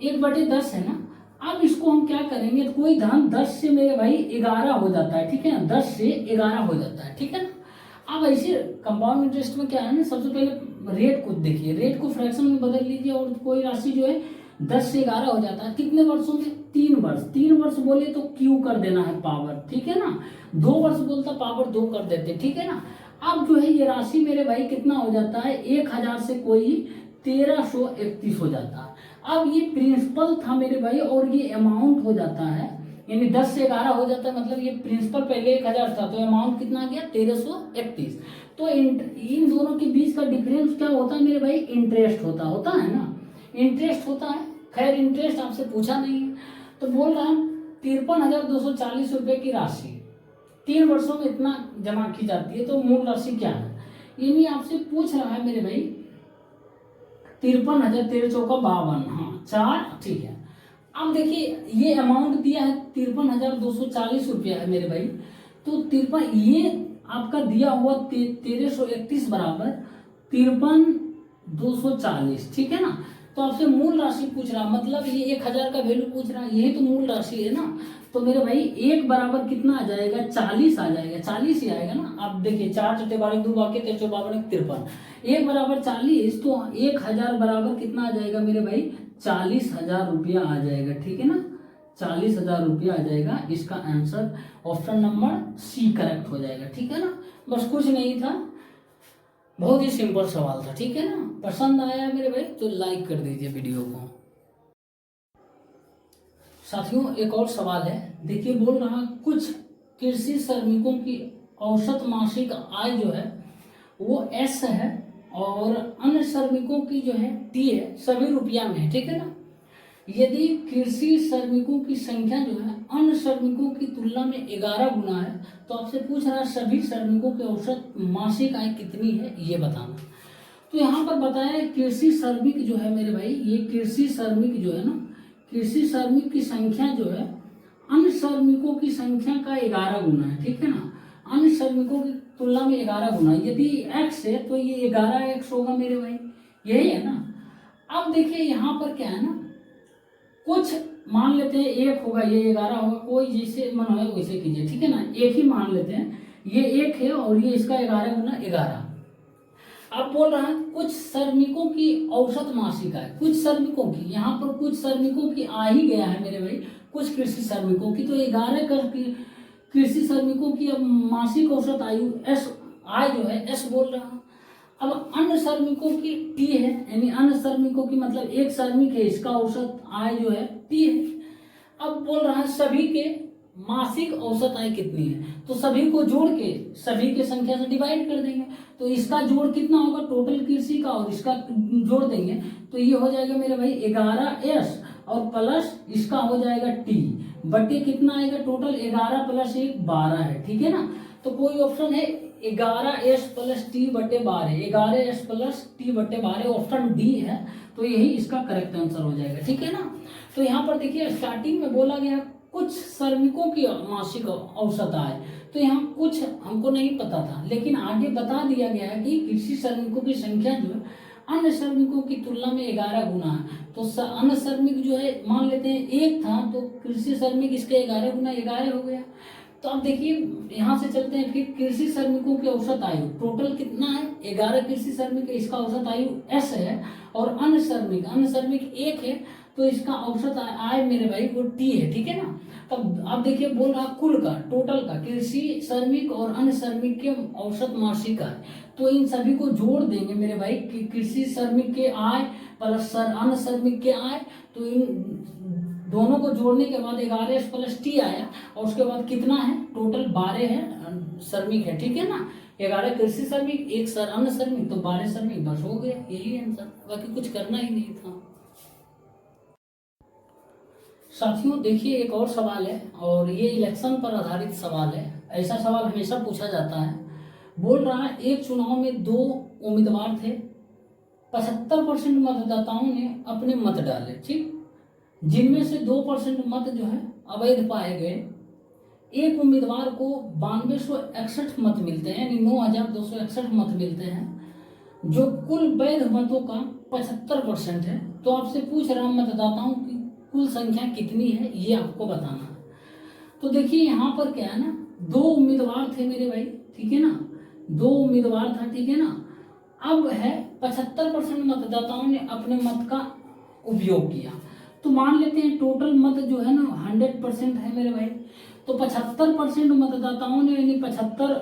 1/10 है ना, अब इसको हम क्या करेंगे, कोई धन 10 से मेरे भाई 11 हो जाता है, ठीक है ना, 10 से 11 हो जाता है, ठीक है ना। अब ऐसे कंपाउंड इंटरेस्ट में क्या है ना, सबसे पहले रेट को देखिए, रेट को फ्रैक्शन में बदल लीजिए, और कोई राशि जो है 10 से 11 हो जाता है, कितने वर्षों में, 3 वर्ष। 3 वर्ष बोले तो क्यू कर देना है पावर, ठीक है ना, 2 वर्ष बोलता पावर 2 कर देते, ठीक है ना। अब जो है ये राशि मेरे भाई कितना हो जाता है, 1000 से कोई 1331 हो जाता है। अब ये प्रिंसिपल था मेरे भाई, और ये अमाउंट हो जाता है, यानी 10 से 11 हो जाता है, मतलब ये प्रिंसिपल पहले 1000 था, तो अमाउंट कितना आ गया 1331। तो इन दोनों के बीच का डिफरेंस क्या होता है मेरे भाई, इंटरेस्ट होता है ना, इंटरेस्ट होता है। खैर इंटरेस्ट आपसे पूछा नहीं है, तो बोल रहा है 53,240 रुपये की राशि 3 वर्षों में इतना जमा की जाती है, तो मूल राशि क्या है, यानी आपसे पूछ रहा है मेरे भाई 53,000, 13 चौका 52, हाँ 4, ठीक है। अब देखिए ये अमाउंट दिया है 53,240 रुपया है मेरे भाई, तो 53 ये आपका दिया हुआ 1331 बराबर 53,240, ठीक है ना। तो आपसे मूल राशि पूछ रहा, मतलब ये 1000 का वैल्यू पूछ रहा, यही तो मूल राशि है ना। तो मेरे भाई 1 बराबर कितना आ जाएगा, 40 आ जाएगा, 40 ही आएगा ना। आप देखिए 4 × 12 2 बाकी 13 52 53, 1 बराबर 40, तो 1000 बराबर कितना आ जाएगा मेरे भाई, 40,000 रुपया आ जाएगा, ठीक है ना, 40,000 रुपया आ जाएगा। इसका answer option number C correct हो जाएगा, ठीक है ना। बस कुछ नहीं था, बहुत ही सिंपल सवाल था, ठीक है ना। पसंद आया मेरे भाई तो लाइक कर दीजिए वीडियो को। साथियों एक और सवाल है, देखिए बोल रहा कुछ कृषि श्रमिकों की औसत मासिक आय जो है वो एस है, और अन्य श्रमिकों की जो है टी है, सभी रुपया में है, ठीक है ना। यदि कृषि श्रमिकों की संख्या जो है अन्य श्रमिकों की तुलना में 11 गुना है, तो आपसे पूछ रहा है सभी श्रमिकों की औसत मासिक आय कितनी है, ये बताना। तो यहाँ पर बताया कृषि श्रमिक जो है मेरे भाई, ये कृषि श्रमिक जो है ना, कृषि श्रमिक की संख्या जो है अन्य श्रमिकों की संख्या का 11 गुना है, ठीक है ना। अन्य श्रमिकों की तुलना में 11 गुना, यदि x है तो ये 11x होगा मेरे भाई, यही है ना। अब देखिए यहाँ पर क्या है ना, कुछ मान लेते हैं 1 होगा, ये 11 होगा, कोई जैसे मन हो वैसे कीजिए, ठीक है ना। 1 ही मान लेते हैं, ये 1 है और ये इसका 11 गुना 11। अब बोल रहा है कुछ श्रमिकों की औसत मासिक आय, कुछ श्रमिकों की, यहाँ पर कुछ श्रमिकों की आ ही गया है मेरे भाई, कुछ कृषि श्रमिकों की, तो 11 कृषि श्रमिकों की अब मासिक औसत आयु एस, आय जो है एस बोल रहा है। अब अन्य श्रमिकों की टी है, यानी अन्य श्रमिकों की मतलब एक श्रमिक है, इसका औसत आय जो है टी है। अब बोल रहा है सभी के मासिक औसत आय कितनी है, तो सभी को जोड़ के सभी के संख्या से डिवाइड कर देंगे, तो इसका जोड़ कितना होगा टोटल कृषि का और इसका जोड़ देंगे, तो ये हो जाएगा मेरे भाई 11s और प्लस इसका हो जाएगा टी बटे कितना आएगा टोटल 11 प्लस 1 12 है, ठीक है ना। तो कोई ऑप्शन है 11s प्लस टी बटे 12, 11s प्लस टी बटे 12 ऑप्शन डी है, तो यही इसका करेक्ट आंसर हो जाएगा, ठीक है ना। तो यहाँ पर देखिए स्टार्टिंग में बोला गया कुछ श्रमिकों की मासिक औसत आय, तो यहाँ कुछ हमको नहीं पता था, लेकिन आगे बता दिया गया है कि कृषि श्रमिकों की संख्या जो है अन्य श्रमिकों की तुलना में 11 गुना है, तो अन्य श्रमिक जो है मान लेते हैं 1 था, तो कृषि श्रमिक इसके 11 गुना 11 हो गया। तो अब देखिए यहाँ से चलते हैं फिर कृषि श्रमिकों की औसत आयु टोटल कितना है 11 कृषि श्रमिक, इसका औसत आयु एस है, और अन्य श्रमिक 1 है, तो इसका औसत आय मेरे भाई वो टी है, ठीक है ना। तब आप देखिए बोल रहा कुल का टोटल का कृषि श्रमिक और अन्य श्रमिक के औसत मासिक आय, तो इन सभी को जोड़ देंगे मेरे भाई, कृषि श्रमिक के आय प्लस अन्य श्रमिक के आय, तो इन दोनों को जोड़ने के बाद 11 प्लस टी आया, और उसके बाद कितना है टोटल 12 है श्रमिक है, ठीक है ना। 11 कृषि श्रमिक 1 अन्य श्रमिक, तो 12 श्रमिक, बस हो गया, यही आंसर, बाकी कुछ करना ही नहीं था। साथियों देखिए एक और सवाल है, और ये इलेक्शन पर आधारित सवाल है, ऐसा सवाल हमेशा पूछा जाता है। बोल रहा है एक चुनाव में 2 उम्मीदवार थे, 75% मतदाताओं ने अपने मत डाले, ठीक, जिनमें से 2% मत जो है अवैध पाए गए। एक उम्मीदवार को 9261 मत मिलते हैं, यानी 9261 मत मिलते हैं, जो कुल वैध मतों का 75% है। तो आपसे पूछ रहा हूं मतदाताओं की कुल संख्या कितनी है, ये आपको बताना है। तो देखिए यहाँ पर क्या है ना, 2 उम्मीदवार थे मेरे भाई, ठीक है ना, 2 उम्मीदवार था, ठीक है ना। अब है 75% मतदाताओं ने अपने मत का उपयोग किया, तो मान लेते हैं टोटल मत जो है ना 100% है मेरे भाई, तो 75% मतदाताओं ने, यानी 75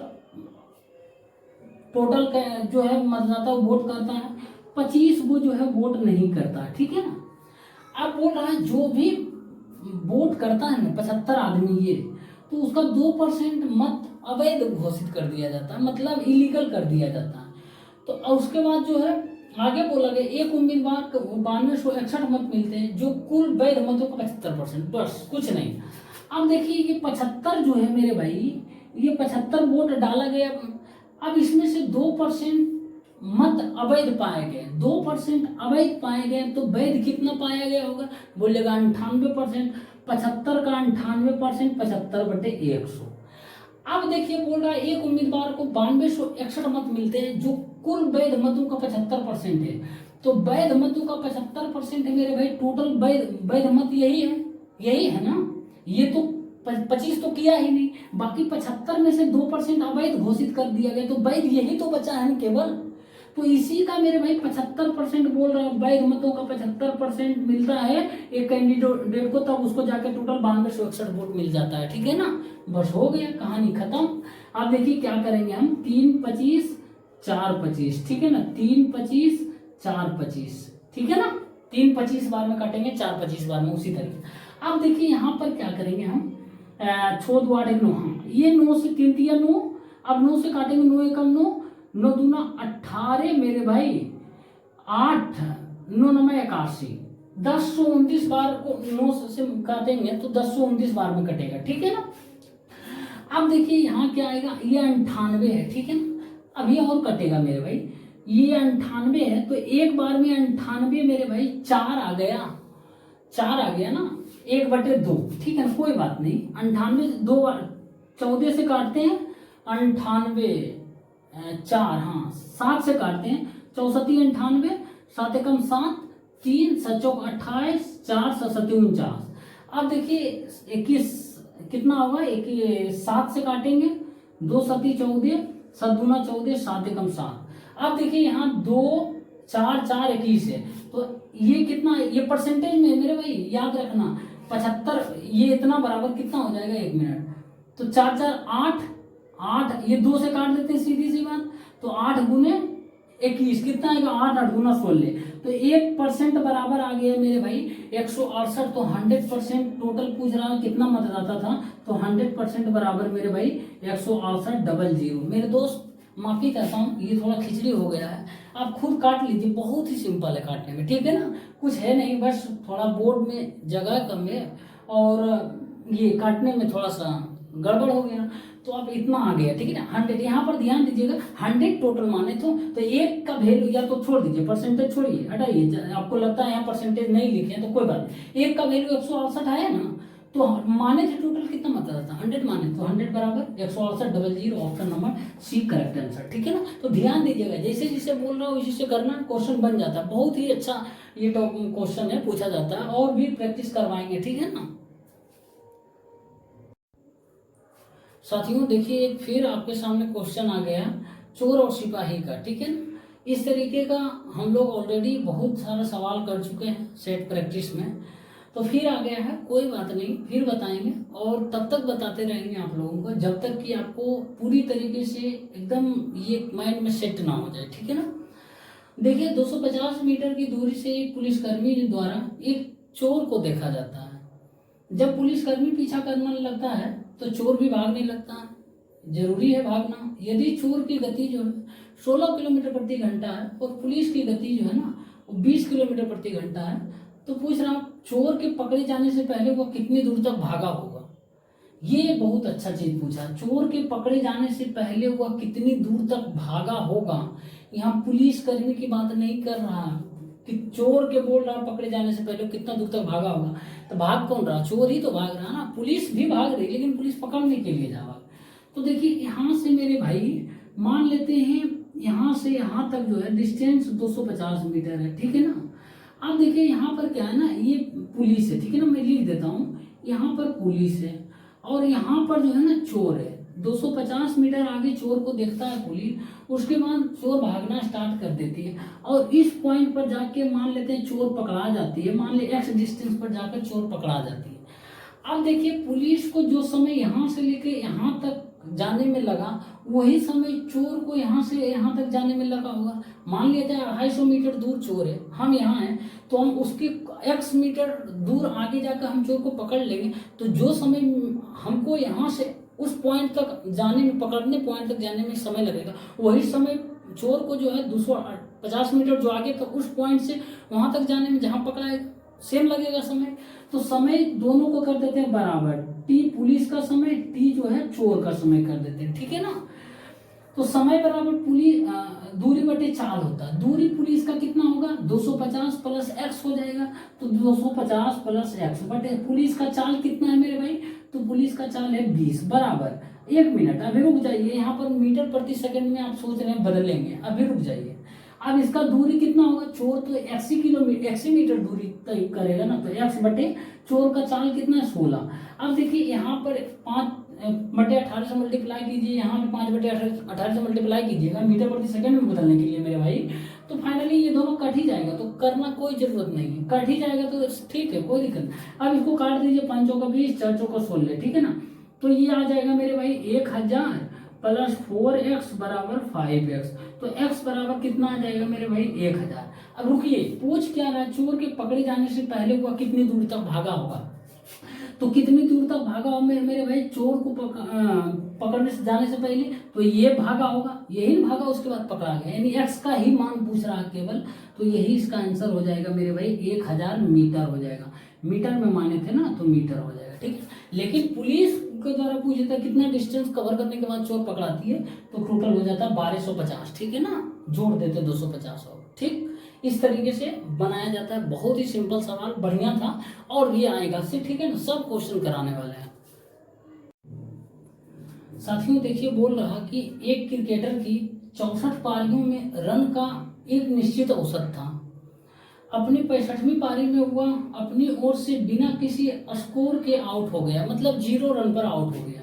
टोटल जो है मतदाता वोट करता है, 25 वो जो है वोट नहीं करता, ठीक है ना। अब बोल रहा है जो भी वोट करता है ना 75 आदमी ये, तो उसका 2% मत अवैध घोषित कर दिया जाता है, मतलब इलीगल कर दिया जाता है। तो उसके बाद जो है आगे बोला गया एक उम्मीदवार को 9261 मत मिलते हैं, जो कुल वैध मतों का 75%, बस कुछ नहीं। अब देखिए ये 75 जो है मेरे भाई, ये 75 वोट डाला गया, अब इसमें से 2% मत अवैध पाए गए, 2% अवैध पाए गए, तो वैध कितना पाया गया होगा, बोलेगा 98%, 75 का 98%, 75 बटे 100। अब देखिए बोल रहा है एक उम्मीदवार को 9261 मत मिलते हैं, जो कुल वैध मतों का 75% है, तो वैध मतों का 75% है मेरे भाई, टोटल वैध मत यही है ना, ये तो 25 तो किया ही नहीं, बाकी 75 में से 2% अवैध घोषित कर दिया गया, तो वैध यही तो बचा है केवल। तो इसी का मेरे भाई 75% बोल रहा है, वैध मतों का 75% मिलता है एक कैंडिडेट को, तब उसको जाके टोटल 9261 वोट मिल जाता है, ठीक है ना। बस हो गया, कहानी खत्म। अब देखिए क्या करेंगे हम, 3 25 4 25, ठीक है ना, 3 25 4 25, ठीक है ना, 3 25 बार में काटेंगे, 4 25 बार में, उसी तरीके। अब देखिए यहाँ पर क्या करेंगे हम, 6 2 8 1 9, हाँ ये 9 से 3 3 9, अब 9 से काटेंगे, 9 1 9, 9 दूना 18 मेरे भाई, 8 9 9 81, 1029 बार को 9 से काटेंगे तो 1029 बार में कटेगा, ठीक है ना। अब देखिए यहाँ क्या आएगा, ये 98 है, ठीक है ना। अब ये और कटेगा मेरे भाई, ये 98 है, तो एक बार में 98 मेरे भाई 4 आ गया ना, 1/2, ठीक है ना, कोई बात नहीं। 98 2 14 से काटते हैं, 98 4, हाँ 7 से काटते हैं, 64 98, 7 एकम 7, 3 7 चौक 28, 4 7 49। अब देखिए 21 कितना होगा, 7 से काटेंगे, 2 सती 14, 7 दूना 14, 7 एकम 7। अब देखिए यहाँ 2 4 4 21 है, तो ये कितना, ये परसेंटेज में मेरे भाई याद रखना 75, ये इतना बराबर कितना हो जाएगा 1 मिनट, तो 4 4 8 8, ये 2 से काट देते हैं सीधी सी बात, तो 8 गुने 21 कितना आएगा, 8 8 गुना 16, तो 1% बराबर आ गया मेरे भाई 168। तो 100% टोटल पूछ रहा है कितना मतदाता था, तो 100% बराबर मेरे भाई 168 मेरे दोस्त माफी चाहता हूँ, ये थोड़ा खिचड़ी हो गया है, आप खुद काट लीजिए, बहुत ही सिंपल है काटने में, ठीक है ना, कुछ है नहीं, बस थोड़ा बोर्ड में जगह कम है और ये काटने में थोड़ा सा गड़बड़ हो गया, तो आप इतना आ गया, ठीक है ना। 100 यहाँ पर ध्यान दीजिएगा, 100 टोटल माने तो एक का वैल्यू या तो छोड़ दीजिए, परसेंटेज छोड़िए, हटाइए, आपको लगता है यहाँ परसेंटेज नहीं लिखे तो कोई बात नहीं, एक का वैल्यू 168 आया ना, तो माने थे टोटल कितना मतलब था 100 माने, तो 100 बराबर 168 option number C correct answer, ठीक है ना। तो ध्यान दीजिएगा, जैसे जैसे बोल रहा हूँ उसी से करना, क्वेश्चन बन जाता है, बहुत ही अच्छा ये क्वेश्चन है, पूछा जाता है, और भी प्रैक्टिस करवाएंगे, ठीक है ना। साथियों देखिए फिर आपके सामने क्वेश्चन आ गया चोर और सिपाही का, ठीक है ना। इस तरीके का हम लोग ऑलरेडी बहुत सारा सवाल कर चुके हैं सेट प्रैक्टिस में, तो फिर आ गया है, कोई बात नहीं, फिर बताएंगे, और तब तक बताते रहेंगे आप लोगों को जब तक कि आपको पूरी तरीके से एकदम ये माइंड में सेट ना हो जाए, ठीक है ना। देखिए 250 मीटर की दूरी से एक पुलिसकर्मी द्वारा एक चोर को देखा जाता है। जब पुलिसकर्मी पीछा करने लगता है तो चोर भी भागने लगता है, जरूरी है भागना। यदि चोर की गति जो है 16 किलोमीटर प्रति घंटा है और पुलिस की गति जो है ना वो 20 किलोमीटर प्रति घंटा है, तो पूछ रहा हूँ चोर के पकड़े जाने से पहले वो कितनी दूर तक भागा होगा। ये बहुत अच्छा चीज पूछा, चोर के पकड़े जाने से पहले वह कितनी दूर तक भागा होगा। यहाँ पुलिस कर्मी की बात नहीं कर रहा कि चोर के बोल रहा पकड़े जाने से पहले कितना दूर तक भागा होगा, तो भाग कौन रहा, चोर ही तो भाग रहा ना, पुलिस भी भाग रही लेकिन पुलिस पकड़ने के लिए जा। तो देखिए यहाँ से मेरे भाई मान लेते हैं यहाँ से यहाँ तक जो है डिस्टेंस 250 मीटर है, ठीक है ना। अब देखिए यहाँ पर क्या है ना, ये पुलिस है, ठीक है ना, मैं लिख देता हूँ, यहाँ पर पुलिस है और यहाँ पर जो है ना चोर है। 250 मीटर आगे चोर को देखता है पुलिस, उसके बाद चोर भागना स्टार्ट कर देती है और इस पॉइंट पर जाके मान लेते हैं चोर पकड़ा जाती है, मान ले एक्स डिस्टेंस पर जाकर चोर पकड़ा जाती है। अब देखिए पुलिस को जो समय यहाँ से लेके यहाँ तक जाने में लगा वही समय चोर को यहाँ से यहाँ तक जाने में लगा होगा। मान लिया जाए 250 मीटर दूर चोर है, हम यहाँ हैं, तो हम उसके x मीटर दूर आगे जाकर हम चोर को पकड़ लेंगे, तो जो समय हमको यहाँ से उस पॉइंट तक जाने में, पकड़ने पॉइंट तक जाने में समय लगेगा, वही समय चोर को जो है 250 मीटर जो आगे तक उस पॉइंट से वहां तक जाने में जहां पकड़ाएगा सेम लगेगा समय। तो समय दोनों को कर देते हैं बराबर, टी पुलिस का समय, टी जो है चोर का समय कर देते हैं, ठीक है ना। तो समय बराबर पुलिस दूरी बटे चाल होता है, दूरी पुलिस का कितना होगा 250 प्लस एक्स हो जाएगा, तो 250 प्लस एक्स बटे पुलिस का चाल कितना है मेरे भाई, तो पुलिस का चाल है 20 बराबर 1 मिनट। अभी रुक जाइए, यहाँ पर मीटर प्रति सेकंड में आप सोच रहे हैं बदलेंगे, अभी रुक जाइए। अब इसका दूरी कितना होगा, चोर तो 80 मीटर दूरी तय करेगा ना, तो एक्स बटे चोर का चाल कितना है 16। अब देखिए यहाँ पर 5/18 से मल्टीप्लाई कीजिए, यहाँ पे 5/18 से मल्टीप्लाई कीजिएगा मीटर प्रति सेकंड में बदलने के लिए मेरे भाई, तो फाइनली ये दोनों कट ही जाएगा, तो करना कोई जरूरत नहीं है, कट ही जाएगा तो ठीक है, कोई दिक्कत नहीं। अब इसको काट दीजिए, 5 चौका 20, 4 चौका 16, ठीक है ना। तो ये आ जाएगा मेरे भाई 1000 प्लस 4x बराबर 5x, तो x बराबर कितना आ जाएगा मेरे भाई 1000। अब रुकिए, पूछ क्या रहा, चोर के पकड़े जाने से पहले वह कितनी दूर तक भागा होगा, तो कितनी दूर तक भागा होगा मेरे भाई चोर को पकड़ने से जाने से पहले, तो ये भागा होगा, यही भागा उसके बाद पकड़ा गया, यानी x का ही मान पूछ रहा है केवल, तो यही इसका आंसर हो जाएगा मेरे भाई 1000 मीटर हो जाएगा। मीटर में माने थे ना तो मीटर हो जाएगा, ठीक है। लेकिन पुलिस के द्वारा पूछा था कितना डिस्टेंस कवर करने के बाद चोर पकड़ाती है, तो टोटल हो जाता है 1250, ठीक है ना, जोड़ देते 250 और, ठीक। इस तरीके से बनाया जाता है, बहुत ही सिंपल सवाल, बढ़िया था और भी आएगा से, ठीक है ना, सब क्वेश्चन कराने वाले हैं। साथियों देखिए बोल रहा कि एक क्रिकेटर की 64 पारियों में रन का एक निश्चित औसत था। अपनी 65वीं पारी में हुआ, अपनी ओर से बिना किसी स्कोर के आउट हो गया, मतलब 0 रन पर आउट हो गया।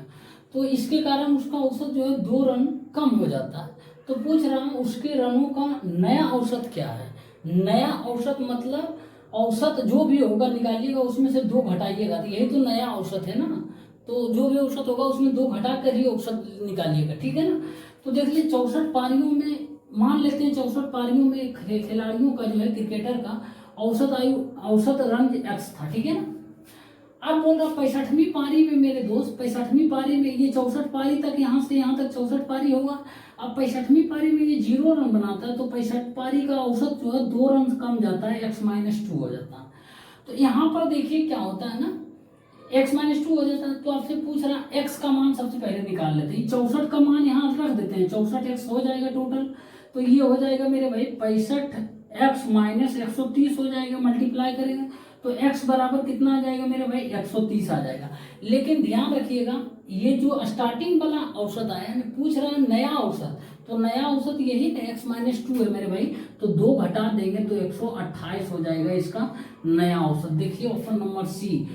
तो इसके कारण उसका औसत जो है 2 रन कम हो जाता है। तो पूछ रहा हूँ उसके रनों का नया औसत क्या है। नया औसत मतलब औसत जो भी होगा निकालिएगा, उसमें से 2 घटाइएगा, तो यही तो नया औसत है ना। तो जो भी औसत होगा उसमें 2 घटा कर ही औसत निकालिएगा, ठीक है ना। तो देख लीजिए 64 पारियों में, मान लेते हैं 64 पारियों में खिलाड़ियों का जो है, क्रिकेटर का औसत रन x था, ठीक है ना। अब बोल रहा 65वीं पारी में मेरे दोस्त, 65वीं पारी में ये 64 पारी तक, यहाँ से यहाँ तक 64 पारी होगा। अब 65वीं पारी में ये 0 रन बनाता है, तो 65 पारी का औसत जो है 2 रन कम जाता है, x-2 हो जाता है। तो यहाँ पर देखिए क्या होता है ना, x-2 हो जाता है। तो आपसे पूछ रहा x का मान सबसे पहले निकाल लेते हैं। 64 का मान यहाँ रख देते हैं, 64x हो जाएगा टोटल। तो ये हो जाएगा मेरे भाई 65x-130 हो जाएगा, मल्टीप्लाई करेंगे तो x बराबर कितना आ जाएगा मेरे भाई, 130 आ जाएगा। लेकिन ध्यान रखिएगा, ये जो स्टार्टिंग वाला औसत आया है, पूछ रहा है नया औसत, तो नया औसत यही x-2 है मेरे भाई। तो 2 घटा देंगे तो 128 हो जाएगा इसका नया औसत। देखिए ऑप्शन नंबर सी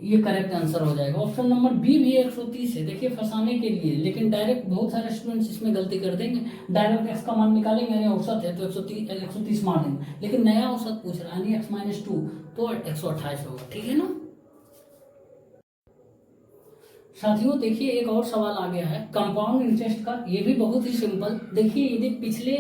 ये करेक्ट आंसर हो जाएगा। ऑप्शन नंबर बी भी 130 है, देखिए फंसाने के लिए, लेकिन डायरेक्ट बहुत सारे स्टूडेंट्स इसमें गलती कर देंगे, डायरेक्ट x का मान निकालेंगे, यानी औसत है तो 130 मार देंगे, लेकिन नया औसत पूछ रहा है यानी x-2 तो 128 होगा, ठीक है ना। साथियों देखिए एक और सवाल आ गया है कंपाउंड इंटरेस्ट का, ये भी बहुत ही सिंपल। देखिए यदि पिछले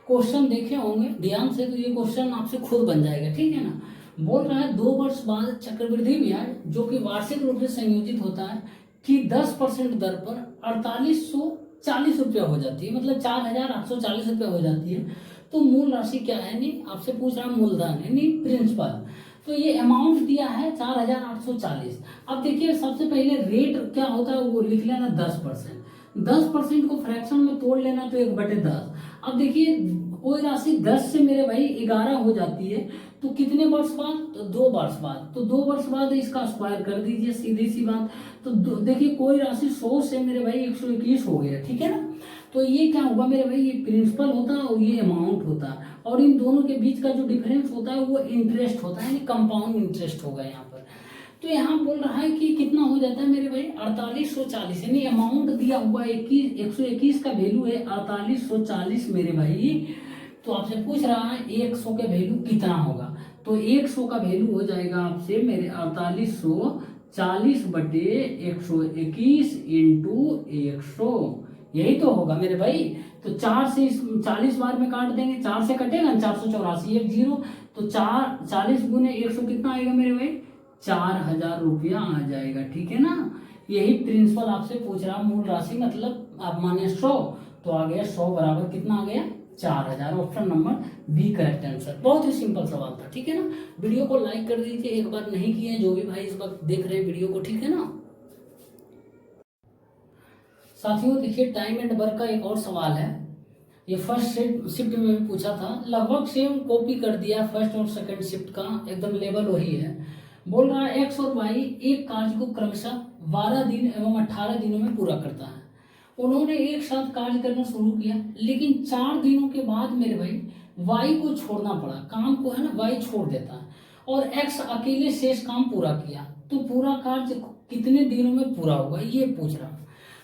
क्वेश्चन देखे होंगे ध्यान से तो ये क्वेश्चन आपसे खुद बन जाएगा, ठीक है ना। बोल रहा है 2 वर्ष बाद चक्रवृद्धि ब्याज जो कि वार्षिक रूप से संयोजित होता है कि 10% दर पर 4840 रुपया हो जाती है, मतलब 4840 रुपया हो जाती है। तो मूल राशि क्या है, नहीं आपसे पूछ रहा है मूलधन यानी प्रिंसिपल। तो ये अमाउंट दिया है 4840। अब देखिए सबसे पहले रेट क्या होता है वो लिख लेना 10%। 10% को फ्रैक्शन में तोड़ लेना तो 1/10। अब देखिए कोई राशि 10 से मेरे भाई 11 हो जाती है, तो कितने वर्ष बाद, तो 2 वर्ष बाद। तो 2 वर्ष बाद इसका स्क्वायर कर दीजिए, सीधी सी बात। तो देखिए कोई राशि 100 से मेरे भाई 121 हो गया, ठीक है ना। तो ये क्या होगा मेरे भाई, ये प्रिंसिपल होता है और ये अमाउंट होता है, और इन दोनों के बीच का जो डिफरेंस होता है वो इंटरेस्ट होता है, यानी कंपाउंड इंटरेस्ट होगा यहाँ पर। तो यहाँ बोल रहा है कि कितना हो जाता है मेरे भाई 4840, यानी अमाउंट दिया हुआ 121 का वैल्यू है 4840 मेरे भाई। तो आपसे पूछ रहा है 100 का वैल्यू कितना होगा, तो 100 का वैल्यू हो जाएगा आपसे मेरे 4840/121 इंटू 100, यही तो होगा मेरे भाई। तो 4 से 40 बार में काट देंगे, 4 से कटेगा 484, 1 0, तो 40 गुने 100 कितना आएगा मेरे भाई, 4000 रुपया आ जाएगा, ठीक है ना। यही प्रिंसिपल आपसे पूछ रहा मूल राशि, मतलब आप माने 100, तो आ गया 100 बराबर कितना आ गया 4000। Option number B correct answer. बहुत ही सिंपल सवाल था, ठीक है ना। वीडियो को लाइक कर दीजिए एक बार नहीं किए जो भी भाई इस वक्त देख रहे हैं वीडियो को, ठीक है ना। साथियों देखिए टाइम एंड वर्क का एक और सवाल है, ये फर्स्ट शिफ्ट में भी पूछा था, लगभग सेम कॉपी कर दिया फर्स्ट और सेकंड शिफ्ट का, एकदम लेवल वही है। बोल रहा है एक्स और वाई एक कार्य को क्रमशः 12 दिन एवं 18 दिनों में पूरा करता है। उन्होंने एक साथ कार्य करना शुरू किया, लेकिन 4 दिनों के बाद मेरे भाई वाई को छोड़ना पड़ा, काम को है ना वाई छोड़ देता है, और एक्स अकेले शेष काम पूरा किया। तो पूरा कार्य कितने दिनों में पूरा होगा ये पूछ रहा हूँ।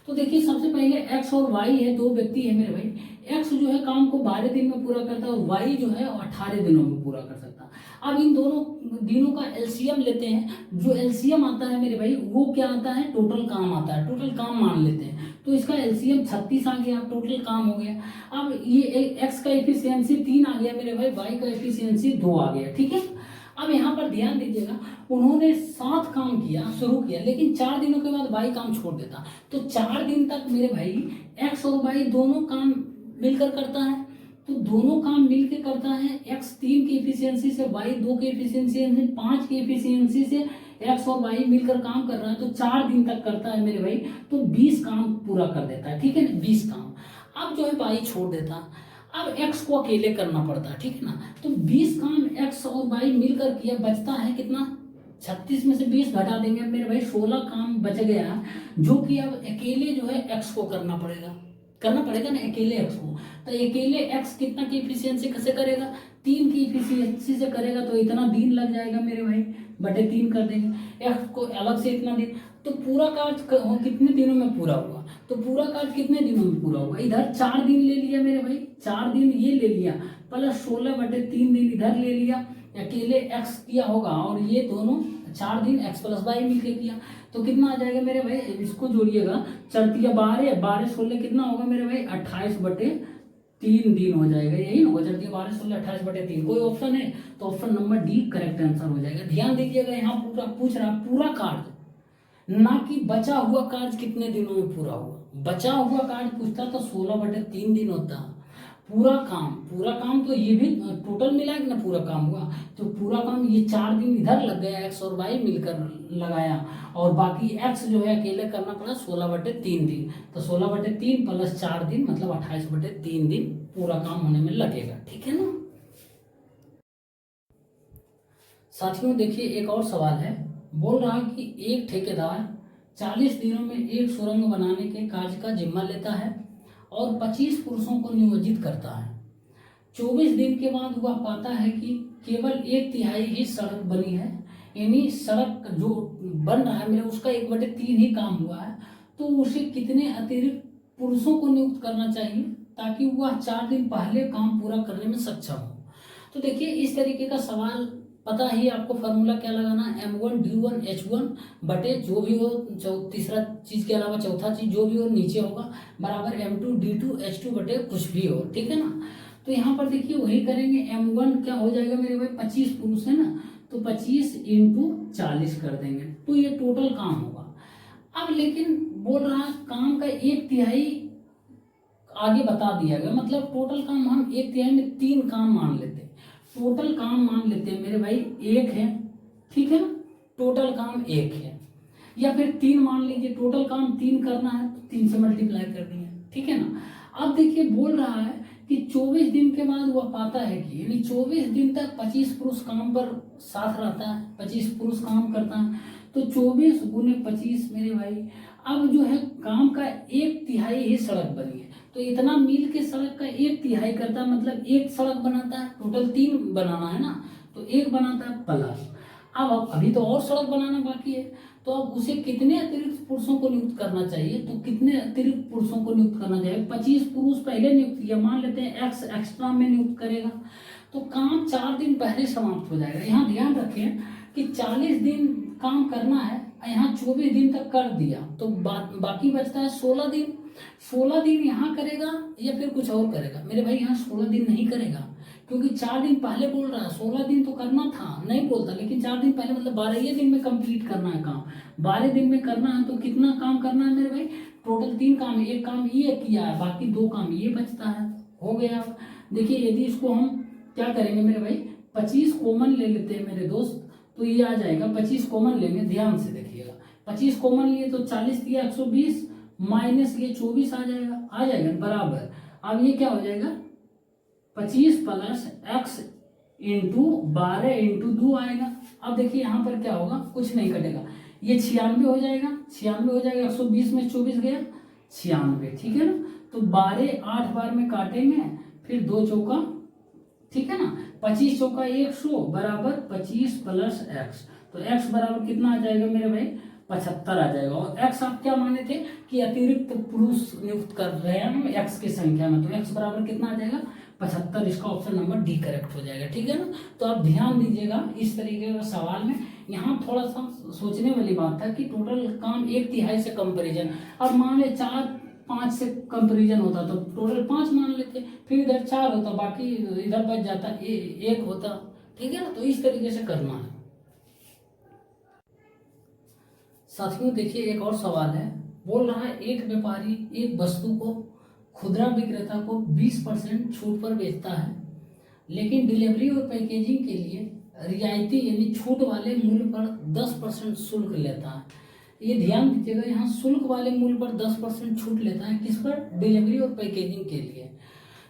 तो देखिए सबसे पहले एक्स और वाई है, 2 व्यक्ति है मेरे भाई। एक्स जो है काम को 12 दिन में पूरा करता है और वाई जो है 18 दिनों में पूरा कर सकता है। अब इन दोनों दिनों का एलसीएम लेते हैं, जो एलसीएम आता है मेरे भाई वो क्या आता है, टोटल काम आता है, टोटल काम मान लेते हैं। तो इसका एलसीएम 36 आ गया, टोटल काम हो गया। अब ये एक्स का एफिशिएंसी 3 आ गया मेरे भाई, वाई का एफिशिएंसी 2 आ गया, ठीक है। अब यहाँ पर ध्यान दीजिएगा, उन्होंने 7 काम किया शुरू किया, लेकिन 4 दिनों के बाद वाई काम छोड़ देता। तो 4 दिन तक मेरे भाई एक्स और वाई दोनों काम मिलकर करता है। तो दोनों काम मिलकर करता है, एक्स 3 की एफिशिएंसी से, वाई 2 की एफिशिएंसी से, 5 की एफिशिएंसी से एक्स और वाई मिलकर काम कर रहा है। तो 4 दिन तक करता है मेरे भाई, तो 20 काम पूरा कर देता है, ठीक है ना, 20 काम। अब जो है वाई छोड़ देता, अब एक्स को अकेले करना पड़ता है, ठीक है ना। तो 20 काम एक्स और वाई मिलकर किया, बचता है कितना, 36 में से 20 घटा देंगे मेरे भाई, 16 काम बच गया, जो कि अब अकेले जो है एक्स को करना पड़ेगा। करना पड़ेगा ना अकेले एक्स को। तो अकेले एक्स कितना की इफिशियंसी कैसे करेगा, 3 की इफिशियंसी से करेगा, तो इतना दिन लग जाएगा मेरे भाई, बटे 3 कर देंगे। एक्स को अलग से इतना दिन, तो पूरा कार्य कितने दिनों में पूरा हुआ, तो पूरा कार्य कितने दिनों में पूरा होगा, इधर 4 दिन ले लिया मेरे भाई, 4 दिन ये ले लिया, प्लस 16/3 दिन इधर ले लिया, अकेले एक्स किया होगा, और ये दोनों 4 दिन एक्स प्लस वाई मिलके किया, तो कितना आ जाएगा मेरे भाई, इसको जोड़िएगा, 4×12 12×16 कितना होगा मेरे भाई, 28/3 दिन हो जाएगा, यही ना, 4×12 28/3। कोई ऑप्शन है तो option number D correct answer हो जाएगा। ध्यान दीजिएगा, यहाँ पूरा पूछ रहा पूरा कार्य, ना कि बचा हुआ कार्य कितने दिनों में पूरा हुआ। बचा हुआ कार्य पूछता तो 16/3 दिन होता। पूरा काम तो ये भी टोटल मिला के ना पूरा काम हुआ, तो पूरा काम ये 4 दिन इधर लग गया, एक्स और वाई मिलकर लगाया, और बाकी एक्स जो है अकेले करना पड़ा 16/3 दिन, तो 16/3 प्लस 4 दिन मतलब 28/3 दिन पूरा काम होने में लगेगा, ठीक है ना। साथियों देखिए एक और सवाल है, बोल रहा है कि एक ठेकेदार 40 दिनों में एक सुरंग बनाने के कार्य का जिम्मा लेता है और 25 पुरुषों को नियोजित करता है। 24 दिन के बाद वह पाता है कि केवल 1/3 ही सड़क बनी है, यानी सड़क जो बन रहा है मेरे उसका 1/3 ही काम हुआ है, तो उसे कितने अतिरिक्त पुरुषों को नियुक्त करना चाहिए ताकि वह 4 दिन पहले काम पूरा करने में सक्षम हो। तो देखिए इस तरीके का सवाल, पता ही आपको फॉर्मूला क्या लगाना है, M1D1H1 बटे जो भी हो तीसरा चीज के अलावा चौथा चीज जो भी हो नीचे होगा बराबर M2D2H2 बटे कुछ भी हो, ठीक है ना। तो यहाँ पर देखिए वही करेंगे, M1 क्या हो जाएगा मेरे भाई, 25 पुरुष है ना, तो 25 × 40 कर देंगे, तो ये टोटल काम होगा। अब लेकिन बोल रहा है काम का 1/3 आगे बता दिया गया, मतलब टोटल काम हम 1/3 में 3 काम मान लेते हैं, टोटल काम मान लेते हैं मेरे भाई 1 है, ठीक है ना, टोटल काम 1 है, या फिर 3 मान लीजिए, टोटल काम 3 करना है तो 3 से मल्टीप्लाई कर दिए, ठीक है ना। अब देखिए बोल रहा है कि 24 दिन के बाद वह पाता है कि यानी 24 दिन तक 25 पुरुष काम पर साथ रहता है, 25 पुरुष काम करता है, तो 24 × 25 मेरे भाई, अब जो है काम का 1/3 ही सड़क बनी है, तो इतना मील के सड़क का 1/3 करता है, मतलब 1 सड़क बनाता है, टोटल 3 बनाना है ना, तो 1 बनाता है प्लस, अब अभी तो और सड़क बनाना बाकी है, तो अब उसे कितने अतिरिक्त पुरुषों को नियुक्त करना चाहिए, तो कितने अतिरिक्त पुरुषों को नियुक्त करना चाहिए, 25 पुरुष पहले नियुक्त किया, मान लेते हैं एक्स एक्स्ट्रा में नियुक्त करेगा, तो काम 4 दिन पहले समाप्त हो जाएगा। यहाँ ध्यान रखें कि 40 दिन काम करना है, यहाँ 24 दिन तक कर दिया, तो बाकी बचता है 16 दिन। 16 दिन यहाँ करेगा या फिर कुछ और करेगा मेरे भाई, यहाँ 16 दिन नहीं करेगा, क्योंकि 4 दिन पहले बोल रहा है, 16 दिन तो करना था नहीं बोलता, लेकिन 4 दिन पहले मतलब 12 दिन में कंप्लीट करना है काम, 12 दिन में करना है, तो कितना काम करना है मेरे भाई, टोटल 3 काम है, 1 काम ये किया है, बाकी 2 काम ये बचता है, हो गया। देखिए यदि इसको हम क्या करेंगे मेरे भाई, 25 कॉमन ले लेते हैं मेरे दोस्त, तो ये आ जाएगा, 25 कॉमन लेंगे, ध्यान से देखिएगा, 25 कॉमन लिए तो 40 दिया 120 माइनस ये 24 आ जाएगा बराबर, अब ये क्या हो जाएगा 25 प्लस x × 12 × 2 आएगा। अब देखिए यहाँ पर क्या होगा, कुछ नहीं कटेगा, ये 96 हो जाएगा, 96 हो जाएगा, 120 में 24 गया 96, ठीक है ना, तो 12 8 बार में काटेंगे, फिर 2 चौका, ठीक है ना, 25 चौका 100 बराबर 25 प्लस x, तो x बराबर कितना आ जाएगा मेरे भाई 75 आ जाएगा, और x आप क्या माने थे कि अतिरिक्त पुरुष नियुक्त कर रहे हैं हम x की संख्या में, तो x बराबर कितना आ जाएगा 75, इसका ऑप्शन नंबर डी करेक्ट हो जाएगा, ठीक है ना। तो आप ध्यान दीजिएगा इस तरीके का सवाल में, यहाँ थोड़ा सा सोचने वाली बात था कि टोटल काम 1/3 से कंपेरिजन, अब मान ले 4-5 से कंपेरिजन होता तो टोटल 5 मान लेते, फिर इधर 4 होता, बाकी इधर बच जाता 1 होता, ठीक है ना, तो इस तरीके से करना है। साथियों देखिए एक और सवाल है, बोल रहा है एक व्यापारी एक वस्तु को खुदरा विक्रेता को 20% छूट पर बेचता है, लेकिन डिलीवरी और पैकेजिंग के लिए रियायती यानी छूट वाले मूल्य पर 10% शुल्क लेता है। ये ध्यान दीजिएगा, यहाँ शुल्क वाले मूल्य पर 10% छूट लेता है, किस पर, डिलीवरी और पैकेजिंग के लिए,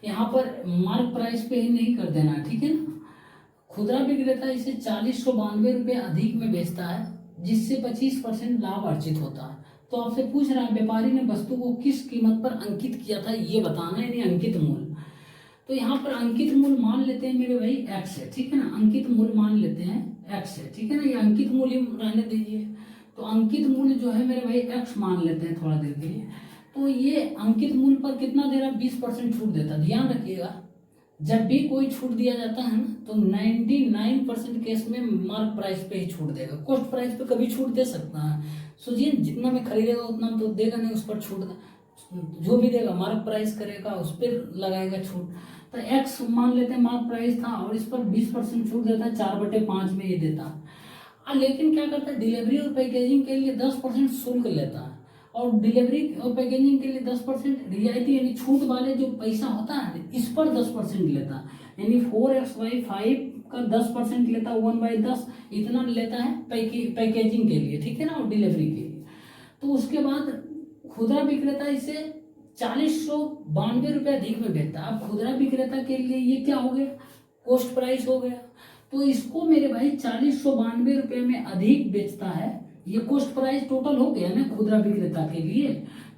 यहाँ पर मार्क प्राइस पे ही नहीं कर देना, ठीक है ना। खुदरा विक्रेता इसे 4092 रुपये अधिक में बेचता है, जिससे 25% लाभ अर्जित होता है, तो आपसे पूछ रहा है व्यापारी ने वस्तु को किस कीमत पर अंकित किया था ये बताना है, यानी अंकित मूल्य। तो यहाँ पर अंकित मूल्य मान लेते हैं मेरे भाई x है, ठीक है ना, अंकित मूल्य मान लेते हैं x है, ठीक है ना, ये अंकित मूल्य रहने दीजिए। तो अंकित मूल्य जो है मेरे भाई x मान लेते हैं थोड़ा देर के लिए। तो ये अंकित मूल्य पर कितना दे रहा है, 20% छूट देता है। ध्यान रखिएगा, जब भी कोई छूट दिया जाता है ना तो 99% केस में मार्क प्राइस पे ही छूट देगा, कॉस्ट प्राइस पे कभी छूट दे सकता है। सोचिए जितना में खरीदेगा उतना तो देगा नहीं, उस पर छूट जो भी देगा मार्क प्राइस करेगा, उस पर लगाएगा छूट। तो एक्स मान लेते हैं मार्क प्राइस था और इस पर 20% छूट देता है, 4/5 में ये देता है। लेकिन क्या करता है, डिलीवरी और पैकेजिंग के लिए 10% शुल्क लेता है, और डिलीवरी और पैकेजिंग के लिए 10% रियायती यानी छूट वाले जो पैसा होता है इस पर 10% लेता है, यानी 4x/5 का 10% लेता है, 1/10 इतना लेता है पैकेजिंग के लिए, ठीक है ना, और डिलीवरी के लिए। तो उसके बाद खुदरा विक्रेता इसे 4092 रुपये अधिक में बेचता है। अब खुदरा विक्रेता के लिए ये क्या हो गया, कॉस्ट प्राइस हो गया। तो इसको मेरे भाई 4092 रुपये में अधिक बेचता है, ये कॉस्ट प्राइस टोटल हो गया ना खुदरा विक्रेता के लिए।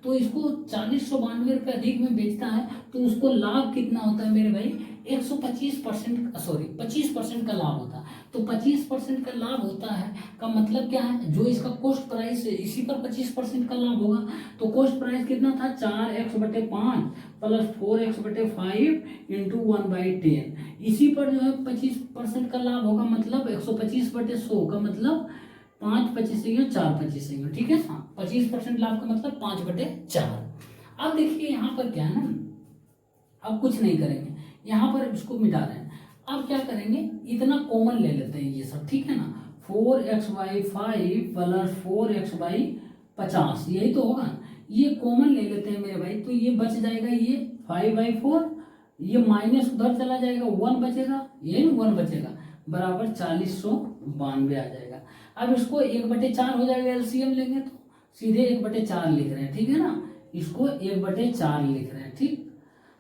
तो इसको 4092 रुपये अधिक में बेचता है, तो उसको लाभ कितना होता है मेरे भाई, 25% का लाभ होता है। तो 25% का लाभ होता है का मतलब क्या है, जो इसका कॉस्ट प्राइस है इसी पर 25% का लाभ होगा। तो कॉस्ट प्राइस कितना था, 4x/5 प्लस 4x/5 इंटू 1/10, इसी पर जो है 25% का लाभ होगा, मतलब 125/100 का मतलब 5/25 4/25, ठीक है। हाँ, 25% लाभ का मतलब 5/4। अब देखिए यहाँ पर क्या है ना, अब कुछ नहीं करेंगे, यहाँ पर इसको मिटा रहे हैं। अब क्या करेंगे, इतना कॉमन ले लेते हैं ये सब, ठीक है ना, 4x/5 प्लस 4x/50 यही तो होगा, ये कॉमन ले लेते हैं मेरे भाई। तो ये बच जाएगा ये 5/4, ये माइनस उधर चला जाएगा, 1 बचेगा, ये 1 बचेगा, बराबर 4092 आ जाएगा। अब इसको 1/4 हो जाएगा, एलसीएम लेंगे तो सीधे 1/4 लिख रहे हैं, ठीक है ना, इसको 1/4 लिख रहे हैं, ठीक।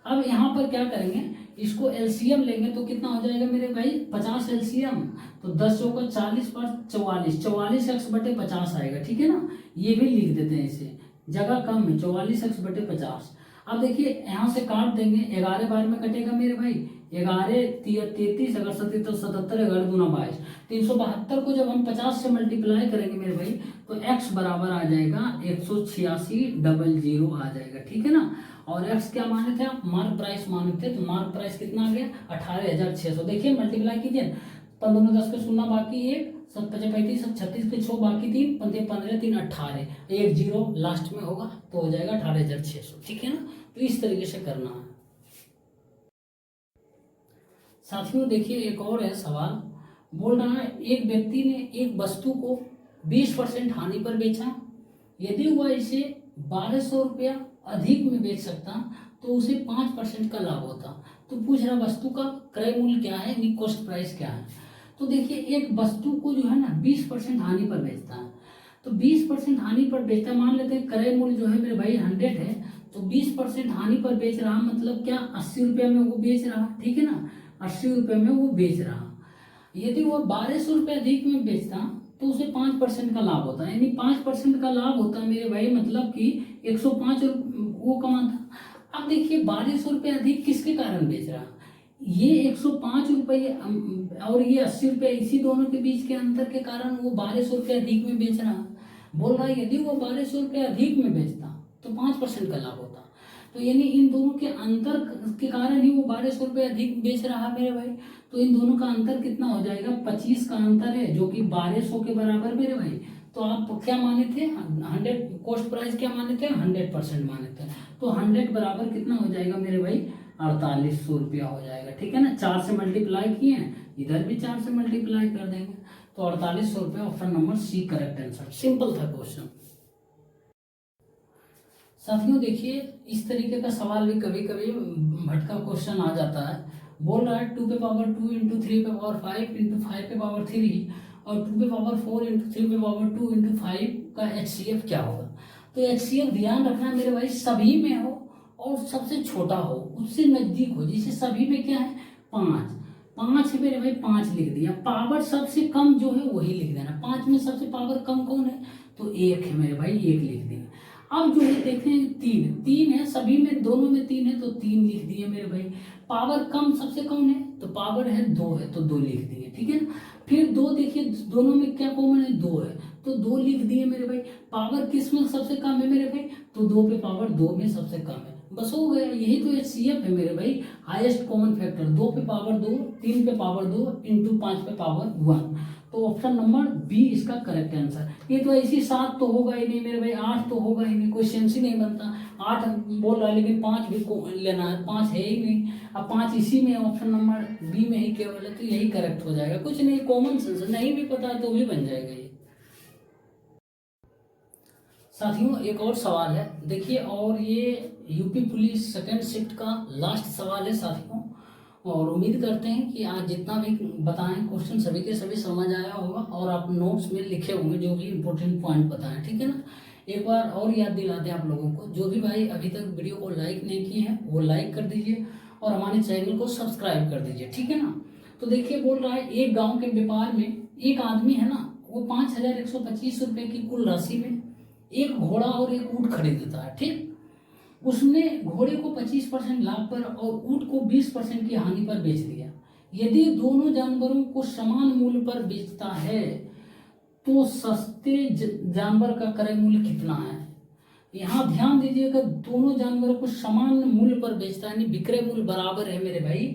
अब यहाँ पर क्या करेंगे, इसको एलसीएम लेंगे तो कितना हो जाएगा मेरे भाई, 50 एलसीएम, तो 10 चौका 40 पर 44x/50 आएगा, ठीक है ना। ये भी लिख देते हैं, इसे जगह कम है, 44x/50। अब देखिए यहाँ से काट देंगे, 11 बार में कटेगा मेरे भाई, 11 33 अगर 77 तो 77 11 दूना 22, 372 को जब हम 50 से मल्टीप्लाई करेंगे मेरे भाई तो x बराबर आ जाएगा 186,000 आ जाएगा, ठीक है ना। और x क्या माने थे आप, मार्क प्राइस माने थे, तो मार्क प्राइस कितना आ गया 18,600। देखिए मल्टीप्लाई कीजिए, 15 10 के 0 बाकी 1, 7 5 35 36 के 6 बाकी 3 15 15 3 18, 1 0 लास्ट में होगा तो हो जाएगा 18,600, ठीक है ना। तो इस तरीके से करना है। साथियों देखिए एक और है सवाल, बोल रहा है एक व्यक्ति ने एक वस्तु को 20% हानि पर बेचा, यदि वह इसे 1200 रुपया अधिक में बेच सकता तो उसे 5% का लाभ होता। तो पूछ रहा वस्तु का क्रय मूल्य क्या है, यानी कॉस्ट प्राइस क्या है। तो देखिए एक वस्तु को जो है ना 20% हानि पर बेचता है, तो 20% हानि पर बेचता, मान लेते हैं क्रय मूल्य जो है मेरे भाई 100 है, तो 20% हानि पर बेच रहा मतलब क्या, 80 रुपये में वो बेच रहा, ठीक है ना, 80 रुपये में वो बेच रहा। यदि वो 1200 रुपये अधिक में बेचता तो उसे 5% का लाभ होता है, यानी 5% का लाभ होता है मेरे भाई, मतलब कि 105 वो कमाता। अब देखिए 1200 रुपये अधिक किसके कारण बेच रहा, ये 105 रुपये और ये 80 रुपये, इसी दोनों के बीच के अंतर के कारण वो 1200 रुपये अधिक में बेच रहा। बोल रहा है यदि वो 1200 रुपये अधिक में बेचता तो 5% का लाभ होता। तो यानी इन दोनों के अंतर के कारण ही वो 1200 रुपये अधिक बेच रहा है मेरे भाई। तो इन दोनों का अंतर कितना हो जाएगा, 25 का अंतर है, जो कि 1200 के बराबर मेरे भाई। तो आप क्या माने थे, 100 कॉस्ट प्राइस क्या माने थे, 100% माने थे। तो 100 बराबर कितना हो जाएगा मेरे भाई, 4800 रुपया हो जाएगा, ठीक है ना। 4 से मल्टीप्लाई किए हैं, इधर भी 4 से मल्टीप्लाई कर देंगे, तो 4800 रुपया, option number C correct answer. Simple था क्वेश्चन। साथियों देखिए इस तरीके का सवाल भी कभी कभी भटका क्वेश्चन आ जाता है। बोल रहा है 2 पे पावर 2 इंटू 3 पे पावर 5 इंटू 5 पे पावर 3 और 2 पे पावर 4 इंटू 3 पे पावर 2 इंटू 5 का HCF क्या होगा। तो HCF ध्यान रखना मेरे भाई, सभी में हो और सबसे छोटा हो, उससे नजदीक हो। जैसे सभी में क्या है 5 है मेरे भाई, 5 लिख दिया। पावर सबसे कम जो है वही लिख देना। 5 में सबसे पावर कम कौन है, तो 1 है मेरे भाई, 1 लिख दिए। अब जो है देखते हैं 3 है, सभी में दोनों में 3 है तो 3 लिख दिए मेरे भाई। पावर कम सबसे कम है तो पावर है 2 है तो 2 लिख दिए, ठीक है ना। फिर 2 देखिए दोनों में क्या कॉमन है, 2 है तो 2 लिख दिए मेरे भाई। पावर किस में सबसे कम है मेरे भाई, तो 2 पे पावर 2 में सबसे कम है, बस हो गया। यही तो HCF है मेरे भाई, हाईएस्ट कॉमन फैक्टर। 2 पे पावर 2, 3 पे पावर 2 इंटू 5 पे पावर 1। तो ऑप्शन नंबर बी इसका करेक्ट आंसर। ये तो ऐसी 7 तो होगा ही नहीं मेरे भाई, 8 तो होगा ही नहीं, कोई सेंस ही नहीं बनता। 8 बोल रहा है लेकिन 5 भी लेना है, 5 है ही नहीं। अब 5 इसी में ऑप्शन नंबर बी में ही केवल है, तो यही करेक्ट हो जाएगा। कुछ नहीं, कॉमन सेंस, नहीं भी पता तो भी बन जाएगा ये। साथियों एक और सवाल है देखिए, और ये यूपी पुलिस सेकंड शिफ्ट का लास्ट सवाल है साथियों। और उम्मीद करते हैं कि आज जितना भी बताएं क्वेश्चन सभी के सभी समझ आया होगा और आप नोट्स में लिखे होंगे जो भी इंपॉर्टेंट पॉइंट बताएं, ठीक है ना। एक बार और याद दिलाते हैं आप लोगों को, जो भी भाई अभी तक वीडियो को लाइक नहीं किए हैं वो लाइक कर दीजिए और हमारे चैनल को सब्सक्राइब कर दीजिए, ठीक है ना। तो देखिए बोल रहा है एक गाँव के व्यापार में एक आदमी है ना, वो 5,125 रुपये की कुल राशि में एक घोड़ा और एक ऊँट खरीदता है, ठीक। उसने घोड़े को 25% लाभ पर और ऊँट को 20% की हानि पर बेच दिया। यदि दोनों जानवरों को समान मूल्य पर बेचता है तो सस्ते जानवर का क्रय मूल्य कितना है। यहाँ ध्यान दीजिएगा, दोनों जानवरों को समान मूल्य पर बेचता है, यानी विक्रय मूल्य बराबर है मेरे भाई।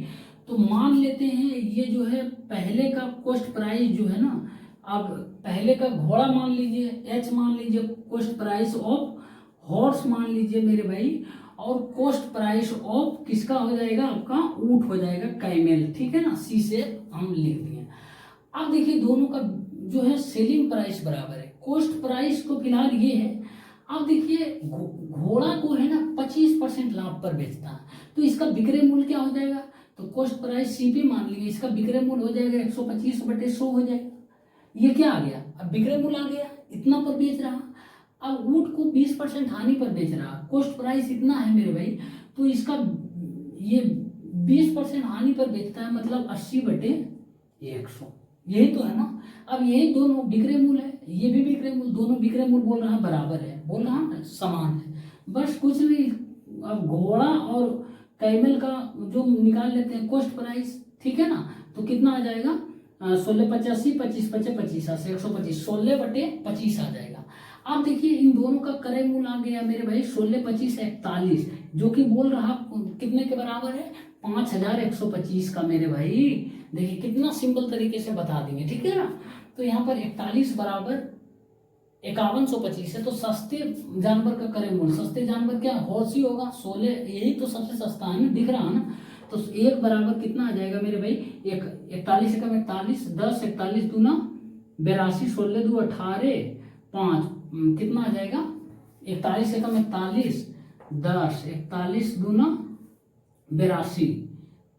तो मान लेते हैं ये जो है पहले का कॉस्ट प्राइस जो है ना, अब पहले का घोड़ा मान लीजिए H, मान लीजिए कॉस्ट प्राइस ऑफ हॉर्स मान लीजिए मेरे भाई, और कॉस्ट प्राइस ऑफ किसका हो जाएगा, आपका ऊंट हो जाएगा, कैमेल, ठीक है ना। C से हम लिख दिए। अब देखिए दोनों का जो है सेलिंग प्राइस बराबर है, कॉस्ट प्राइस को फिलहाल ये है। अब देखिए घोड़ा को है ना 25% लाभ पर बेचता है, तो इसका विक्रय मूल्य क्या हो जाएगा, तो कॉस्ट प्राइस CP मान लीजिए, इसका विक्रय मूल्य हो जाएगा 125/100 हो जाएगा। ये क्या आ गया, अब विक्रय मूल्य आ गया, इतना पर बेच रहा। अब ऊँट को 20% हानि पर बेच रहा, कॉस्ट प्राइस इतना है मेरे भाई, तो इसका ये 20% हानि पर बेचता है, मतलब 80/100, यही तो है ना। अब यही दोनों विक्रय मूल्य है, ये भी विक्रय मूल्य, दोनों विक्रय मूल्य बोल रहा है बराबर है, बोल रहा है समान है, बस कुछ नहीं। अब घोड़ा और कैमल का जो निकाल लेते हैं कॉस्ट प्राइस, ठीक है ना, तो कितना आ जाएगा 16/85, 25/25 से 125, 16/25 आ जाएगा। अब देखिए इन दोनों का क्रय मूल्य आ गया मेरे भाई 16/25 41, जो कि बोल रहा कितने के बराबर है, 5,125 का मेरे भाई। देखिए कितना सिंपल तरीके से बता देंगे, ठीक है ना। तो यहाँ पर 41 बराबर 5125 है, तो सस्ते जानवर का क्रय मूल्य, सस्ते जानवर क्या हॉर्स ही होगा, 16, यही तो सबसे सस्ता है ना, दिख रहा है ना। तो 1 बराबर कितना आ जाएगा मेरे भाई, 41 से कम 41, 10, 41 दूना 82, 16 दू 18, 5 कितना आ जाएगा, 41 से कम 41, 10, 41 दूना 82,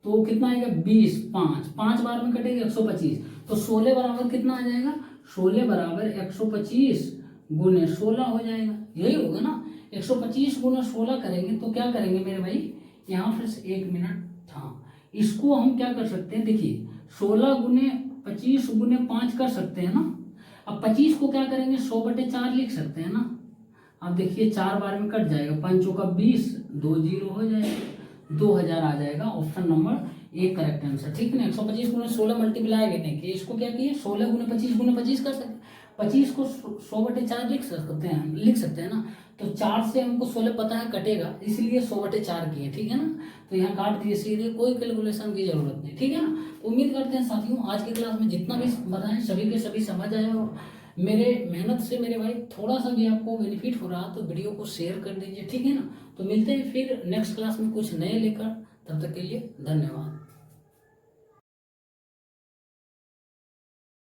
तो कितना आएगा 20, 5 बार में कटेगा 125, तो 16 बराबर कितना आ जाएगा, 16 बराबर 125 गुने 16 हो जाएगा, यही होगा ना। 125 गुना 16 करेंगे तो क्या करेंगे मेरे भाई, यहाँ फिर से 1 मिनट था, इसको हम क्या कर सकते हैं, देखिए 16 गुने 25 गुने 5 कर सकते हैं ना। अब 25 को क्या करेंगे 100/4 लिख सकते हैं ना। अब देखिए 4 बार में कट जाएगा, 5 चौका 20, 2 0 हो जाएगा, 2000 आ जाएगा, option number A correct answer, ठीक है ना। 125 गुने 16 मल्टीप्लाई करने के इसको क्या किए 16 गुने 25 गुने 25 कर सकते हैं, 25 को 100/4 लिख सकते हैं ना। तो 4 से हमको 16 पता है कटेगा, इसलिए 100/4 किए, ठीक है ना। तो यहाँ काट दिए सीधे, कोई कैलकुलेशन की जरूरत नहीं, ठीक है ना। तो उम्मीद करते हैं साथियों आज की क्लास में जितना भी बताएं सभी के सभी समझ आए, और मेरे मेहनत से मेरे भाई थोड़ा सा भी आपको बेनिफिट हो रहा तो वीडियो को शेयर कर दीजिए, ठीक है ना। तो मिलते हैं फिर नेक्स्ट क्लास में कुछ नए लेकर, तब तक के लिए धन्यवाद।